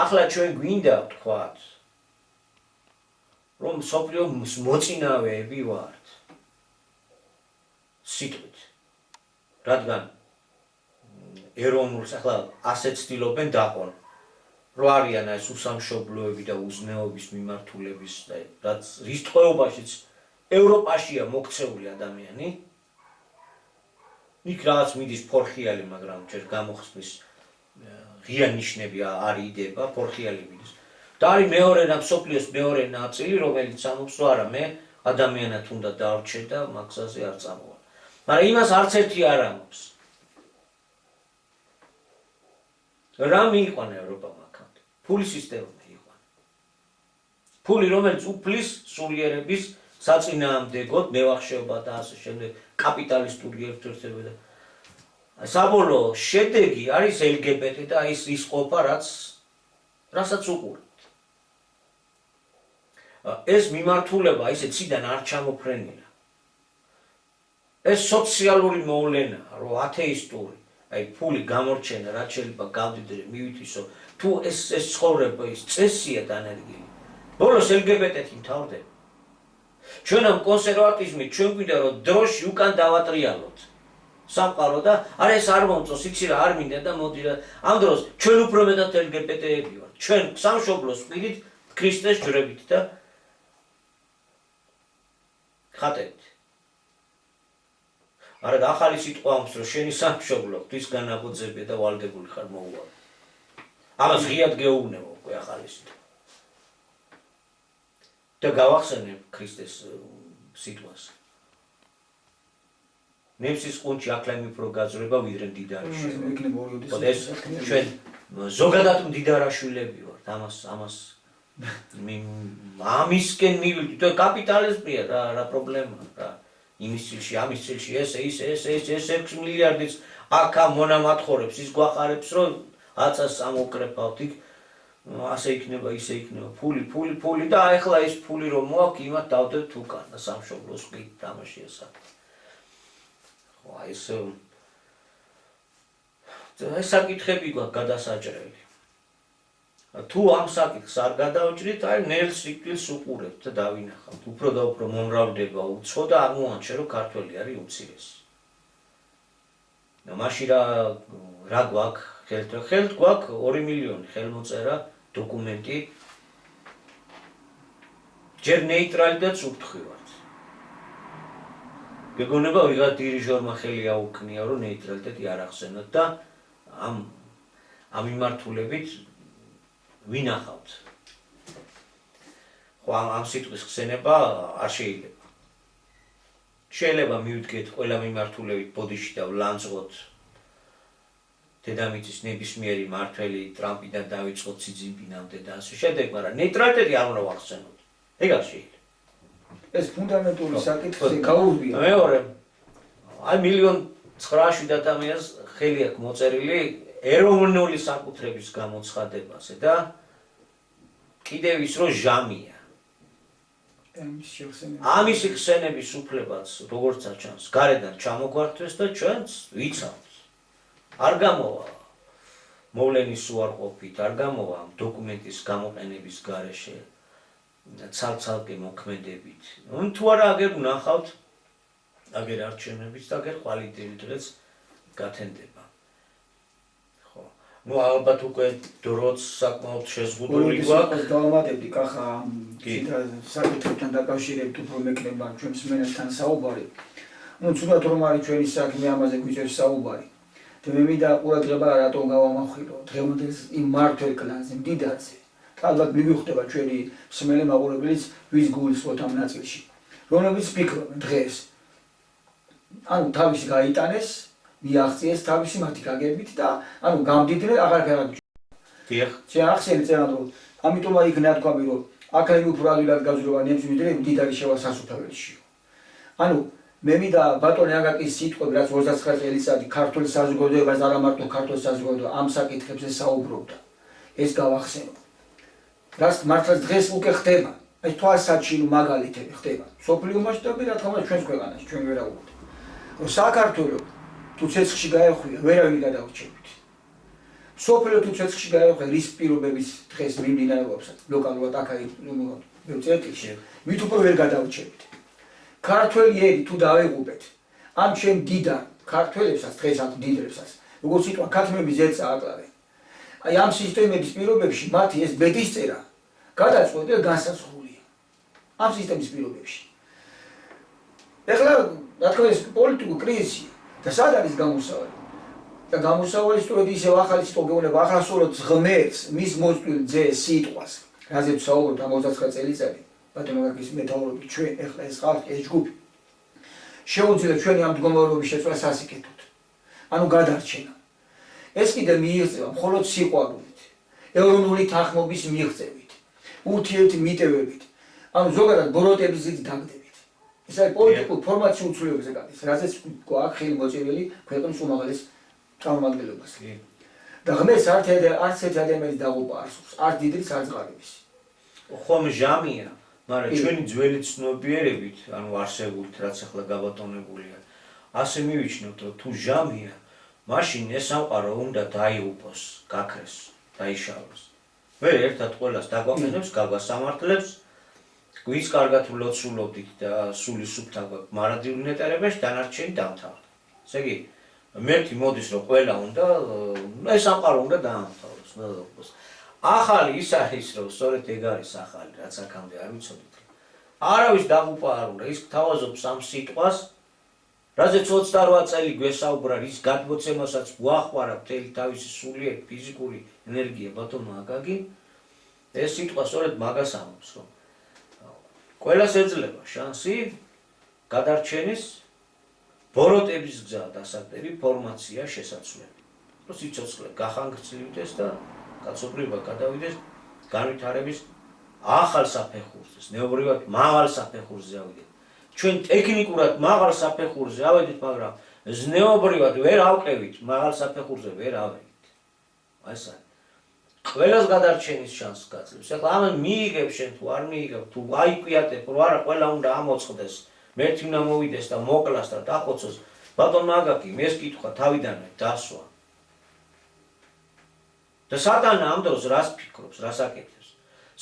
ახლა ჩვენ გვინდა ვთქვათ, რომ მსოფლიო მოწინავეები ვართ. სიტყვით. რადგან ეროვნულს ახლა ასე ცდილობენ დაყონ. რო არიან ეს უსამშობლოები და უზნეობის მიმართულების და რაც რის ტყვეობაშიც ევროპაშია მოქცეული ადამიანი. იქ რაღაც მიდის ფორხიალი, მაგრამ ჯერ გამოხსნის ღია ნიშნები არ იდება, ფორხიალი მიდის. და არის მეორე მსოფლიოს მეორე ნაწილი, რომელიც ამობს, რომ არა, მე ადამიანად უნდა დავრჩე და მაგზაზე არ წამოვა. მაგრამ იმას არც ერთი არ ამობს. რა მიიყვანა ევროპამ აქამდე? ფულის სისტემა მიიყვანა. ფული, რომელიც უფლის სულიერების საწინააღმდეგოდ მევახშეობა და ასე შემდეგ კაპიტალისტური ერთერთება და საბოლოო შედეგი არის LGBT და ის ყოფა, რასაც უყურებთ. ეს მიმართულება ისე ციდან არ ჩამოფრენილა. ეს სოციალური მოვლენაა, რომ ათეისტური, ფული გამორჩენა, რაც შეიძლება გავდიდრე, მივითვისო, თუ ეს ცხოვრება ის წესია დანერგილი. ბოლოს LGBT-ი მთავრდება. ჩვენ ამ კონსერვატიზმით ჩვენ გვინდა რომ დროში უკან დავატრიალოთ სამყარო და არ ეს არ მომწონს, იცი რა არ მინდა და მოდი რა ამ დროს ჩვენ უფრო მეტად LGBT-ები ვართ. ჩვენ სამშობლოს ვყიდით ქრისტეს ჯვრებით და ხატებით. არა და ახალი სიტყვა ამს რომ შენი სამშობლო ღვთის განაბოძებია და ვალდებული ხარ მოუვალ. ამას ღიად გეუბნებო უკვე ახალი სიტყვა. და გავახსენებ ქრისტეს სიტყვას. ნემსის ყუნჩი აკლემ უფრო გაძრება ვიდრე მდიდარში. ეს ჩვენ ზოგადად მდიდარაშვილები ვართ. ამას ამისკენ მივიდით და კაპიტალიზმია რა პრობლემაა რა. იმის წილში, ამის წილში ეს 6 მილიარდიც აქ მონამატხორებს ის გვახარებს რომ აცას ამოკრეფავთ იქ ასე იქნება, ისე იქნება, ფული და ახლა ეს ფული რომ მოაქვს, იმათ დავდებთ უკან და სამშობლოს ყიდ თამაშია საქმე. ხო, ეს საკითხები გვაქვს გადასაჭრელი. თუ ამ საკითხს არ გადავჭრით, აი ნელს სიკვდილს უყურებთ და დავინახავთ. უფრო და უფრო მომრავლდება უცხო და აღმოაჩნდა, რომ ქართველი არის უმცირესი. და მაშინ რა გვაქვს ხელთ გვაქვს 2 მილიონი ხელმოწერა დოკუმენტი ჯერ ნეიტრალიტეტს უთხრევთ. გეგონება ვიღაც დირიჟორმა ხელი აუქნია, რომ ნეიტრალიტეტი არ ახსენოთ და ამ მიმართულებით ვინახავთ. ხო, ამ სიტყვის ხსენება არ შეიძლება. შეიძლება მივდგეთ ყველა მიმართულებით ბოდიში და ვლანძღოთ დედამიწის ნებისმიერი მართველი ტრამპიდან დავიწყოთ სი ძინპინამდე და ასე შემდეგ, მაგრამ ნეიტრალიტეტი არ უნდა ვახსენოთ. ეგ არ შეიძლება. ეს ფუნდამენტური საკითხი გაურბია. მეორე, აი 1,900,000 ადამიანს ხელი აქვს მოწერილი ეროვნული საკუთრების გამოცხადებაზე და კიდევ ის რომ ჟამია. ამის ხსენების უფლებაც როგორც აჩანს, გარედან ჩამოგვართვეს და ჩვენც ვიცავთ. არ გამოვა მოვლენის უარყოფით, არ გამოვა დოკუმენტის გამოყენების გარეშე ცალ-ცალკე მოქმედებით. თუ არა აგერ ვნახავთ, აგერ არჩევნებით და აგერ ხვალიდები დღეს გათენდება. ნუ ალბათ უკვე დროც საკმაოდ შეზღუდული გვაქვს. დავამატებდი კახა საკითხებთან დაკავშირებით უფრო მექნება ჩვენს მენელთან საუბარი. ნუ ცუდად რომ არის ჩვენი საქმე ამაზე გვიჭერს საუბარი. და მე მინდა ყურადღება რატომ გავამახვილო დღევანდელ იმ მართლ კლანზე მდიდარზე. ალბათ მიგვხვდება ჩვენი მსმენელი მაყურებელიც ვის გულისხმობთ ამ ნაწილში. რომლებიც ფიქრობენ დღეს ანუ თავისი გაიტანეს, მიაღწიეს თავისი მათი გაგებით და ანუ გამდიდრე აღარაფერ არ დიახ. ახსენე წერან რომ ამიტომ იქნა თქვა რომ აქ უფრო ადვილად გავზრდება ნემს ვიდრე მდიდარი შევა სასუფეველშიო. ანუ მე მინდა ბატონი აგაკის სიტყვები რაც 29 წელიწადი ქართული საზოგადოებას არა მარტო ქართული საზოგადოება ამ საკითხებზე საუბრობდა. ეს გავახსენო. რაც მართლაც დღეს უკვე ხდება. ეს თვალსაჩინო მაგალითები ხდება. სოფლიო მასშტაბით რა თქმა უნდა ჩვენს ქვეყანაში ჩვენ ვერაუბრობთ. რომ საქართველოს თუ ცეცხლში გაეხვია, ვერავინ გადავრჩებით. სოფლიო თუ ცეცხლში გაეხვია რის პირობების დღეს მიმდინარეობასაც, ლოკალურად აქ-იქ წერტილში, მით უფრო ვერ გადავრჩებით. ქართველი ერი თუ დავეღუპეთ, ამ ჩემ დიდარ ქართველებსაც, დღეს ამ დიდრებსაც, როგორც იტყვა, ქათმები ზეწა აკლავენ. აი ამ სისტემების პირობებში მათი ეს ბედისწერა გადაწყვეტილ განსაზღვრულია. ამ სისტემის პირობებში. ეხლა რა თქმა უნდა პოლიტიკური კრიზისია და სად არის გამოსავალი? და გამოსავალი სწორედ ისევ ახალი სიტყვა გეუბნება ახლასუროთ ღმერთს, მის მოწვდილ ძეს სიტყვას. რაზეც საუბრობთ ამ 29 წელიწადი. ბატონო გაგის მეთაურობით ჩვენ ეხლა ეს ხალხი, ეს ჯგუფი შეუძლია ჩვენი ამ მდგომარეობის შეცვლა სასიკეთოდ. ანუ გადარჩენა. ეს კიდე მიიღწევა მხოლოდ სიყვარულით, ეროვნული თანხმობის მიღწევით, ურთიერთი მიტევებით, ანუ ზოგადად ბოროტების დაგდებით. ეს არის პოლიტიკურ ფორმაციის უცვლელობაზე გადის, რაზეც გვაქვს ხელი მოჭერილი ქვეყნის უმაღლეს წარმომადგენლობას. და ღმერთს არც ერთი ადამიანის დაღუპვა არ სურს, არც დიდრის, არც ღარიბის. ხომ ჟამია, მაგრამ ჩვენი ძველი ცნობიერებით, ანუ არსებულით, რაც ახლა გაბატონებულია, ასე მივიჩნევთ, რომ თუ ჟამია, მაშინ ეს სამყარო უნდა დაიუპოს, გაქრეს, დაიშალოს. ვერ ერთად ყველას დაგვაყენებს, გაგვასამართლებს, ვის კარგად ვლოცულობდით და სული სუფთა გვაქვს მარადიულ ნეტარებაში, დანარჩენი დამთავრდა. ესე იგი, მერტი მოდის, რომ ყველა უნდა, ეს სამყარო უნდა დაამთავროს. ახალი ის არის, რომ სწორედ ეგ არის ახალი, რაც აქამდე არ ვიცოდით. არავის დაღუპვა არ უნდა, ის გთავაზობს ამ სიტყვას, რაზეც 28 წელი გვესაუბრა, რის გადმოცემასაც გვახვარა მთელი თავისი სულიერი ფიზიკური ენერგია ბატონო აკაკი, ეს სიტყვა სწორედ მაგას ამბობს, რომ ყველას ეძლევა შანსი გადარჩენის ბოროტების გზა დასაკვირი ფორმაცია შესაძლებელი. რომ სიცოცხლე გახანგრძლივდეს და კაცობრიობა გადავიდეს განვითარების ახალ საფეხურზე, ნეობრივად მაღალ საფეხურზე ავიდეთ. ჩვენ ტექნიკურად მაღალ საფეხურზე ავედით, მაგრამ ზნეობრივად ვერ ავყევით, მაღალ საფეხურზე ვერ ავედით. აი ეს არის. ყველას გადარჩენის შანსს გაძლევს. ეხლა ამან მიიღებ შენ თუ არ მიიღებ, თუ აიკვიატებ, რომ არა ყველა უნდა ამოწყდეს, მერტი უნდა მოვიდეს და მოკლას და დახოცოს. ბატონო აკაკი, ეს კითხვა თავიდანვე დასვა. და სატანა ამ დროს რას ფიქრობს, რას აკეთებს?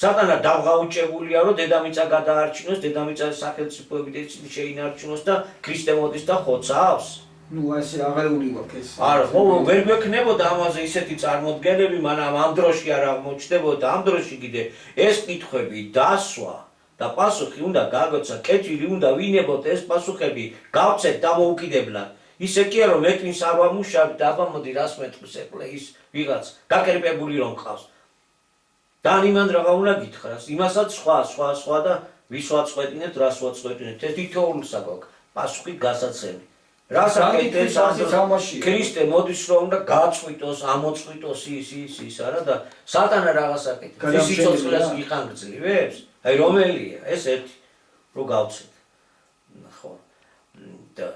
სატანა დავღაუჭებულია, რომ დედამიწა გადაარჩინოს, დედამიწას სახელმწიფოებით ეცინი შეინარჩუნოს და ქრისტე მოდის და ხოცავს. ნუ ასე აღარეული გვაქვს ეს. არა, ხო, ვერ გვექნებოდა ამაზე ისეთი წარმოდგენები, მაგრამ ამ დროში არ აღმოჩნდებოდა, ამ დროში კიდე ეს კითხვები დასვა და პასუხი უნდა გაგოცა, კეთილი უნდა ვინებოთ ეს პასუხები, გავცეთ დამოუკიდებლად. ისე კი არა, რომ მეტვინს არ ვამუშავებ და აბა მოდი რას მეტყვის ეხლა ის ვიღაც გაკერპებული რომ ყავს. და იმან რაღა უნდა გითხრას, იმასაც სხვა და ვის ვაწყვეტინებთ, რას ვაწყვეტინებთ, ეს თითოეულსა გვაქვს პასუხი გასაცემი. რას აკეთებს ქრისტე მოდის რომ უნდა გაწყვიტოს, ამოწყვიტოს ის არა და სატანა რაღაცა აკეთებს. ის სიცოცხლეს იხანგრძლივებს? აი რომელია? ეს ერთი რო გავცეთ. ხო. და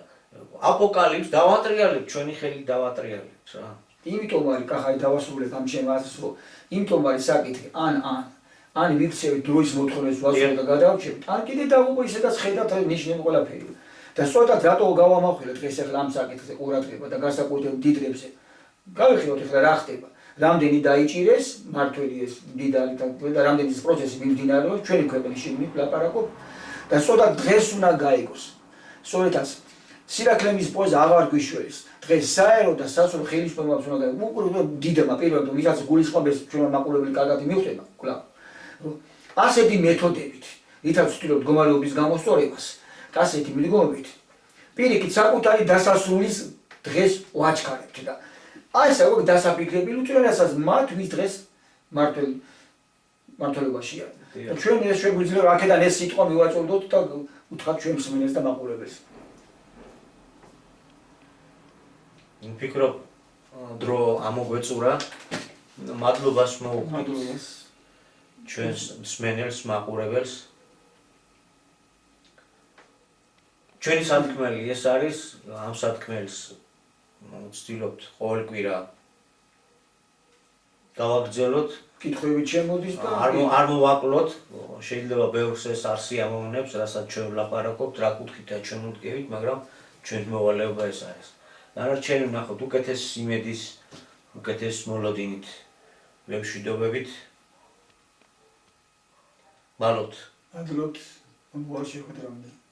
აპოკალიფს დავატრიალებთ, ჩვენი ხელი დავატრიალებთ რა. იმიტომ არის კახაი დავასრულებ ამ ჩემ აზრს, რომ იმიტომ არის საკითხი ან ვიქცევით დროის მოთხოვნებს ვაზრობ და გადავჩებით, ან კიდე დაგუპო ისედაც ხედავთ ნიშნები ყველაფერი. და სწორად რატო გავამახვილეთ დღეს ახლა ამ საკითხზე ყურადღება და განსაკუთრებით დიდრებზე. გავიხილოთ ახლა რა ხდება. რამდენი დაიჭირეს მართველი ეს დიდალი და რამდენი ეს პროცესი მიმდინარეობს ჩვენი ქვეყნის შიგნით ლაპარაკობ და სწორად დღეს უნდა გაიგოს. სწორედაც სირაქლემის პოეზია აღარ გვიშველის. დღეს საერო და სასწორ ხელისუფლებას უნდა გაიგო. დიდება პირველად ვისაც გულისხმობს ჩვენ მაყურებელი კარგად მიხვდება, კვლავ. ასეთი მეთოდებით, რითაც ვცდილობთ მდგომარეობის გამოსწორებას, ასეთი მიდგომებით, პირიქით საკუთარი დასასრულის დღეს ვაჩქარებთ და აი ეს როგორ დასაფიქრებელი უწევასაც მათ ვის დღეს მართლებაშია. და ჩვენ ეს შეგვიძლია აქედან ეს სიტყვა მივაწოდოთ და უთხრათ ჩვენ მსმენელს და მაყურებელს. ვფიქრობ დრო ამოგვეწურა. მადლობას მოვუხმით ჩვენს მსმენელს, მაყურებელს. ჩვენი სათქმელი ეს არის, ამ სათქმელს ვცდილობთ ყოველ კვირა გავაგრძელოთ. კითხვებით შემოდის და არ მოვაკლოთ, შეიძლება ბევრს ეს არ სიამოვნებს, რასაც ჩვენ ვლაპარაკობთ, რა კუთხითაც ჩვენ ვდგებით, მაგრამ ჩვენ მოვალეობა ეს არის. დანარჩენი ვნახოთ უკეთეს იმედის, უკეთეს მოლოდინით, მემშვიდობებით. მალოთ. მადლობთ, მოვალ შეხვედრამდე.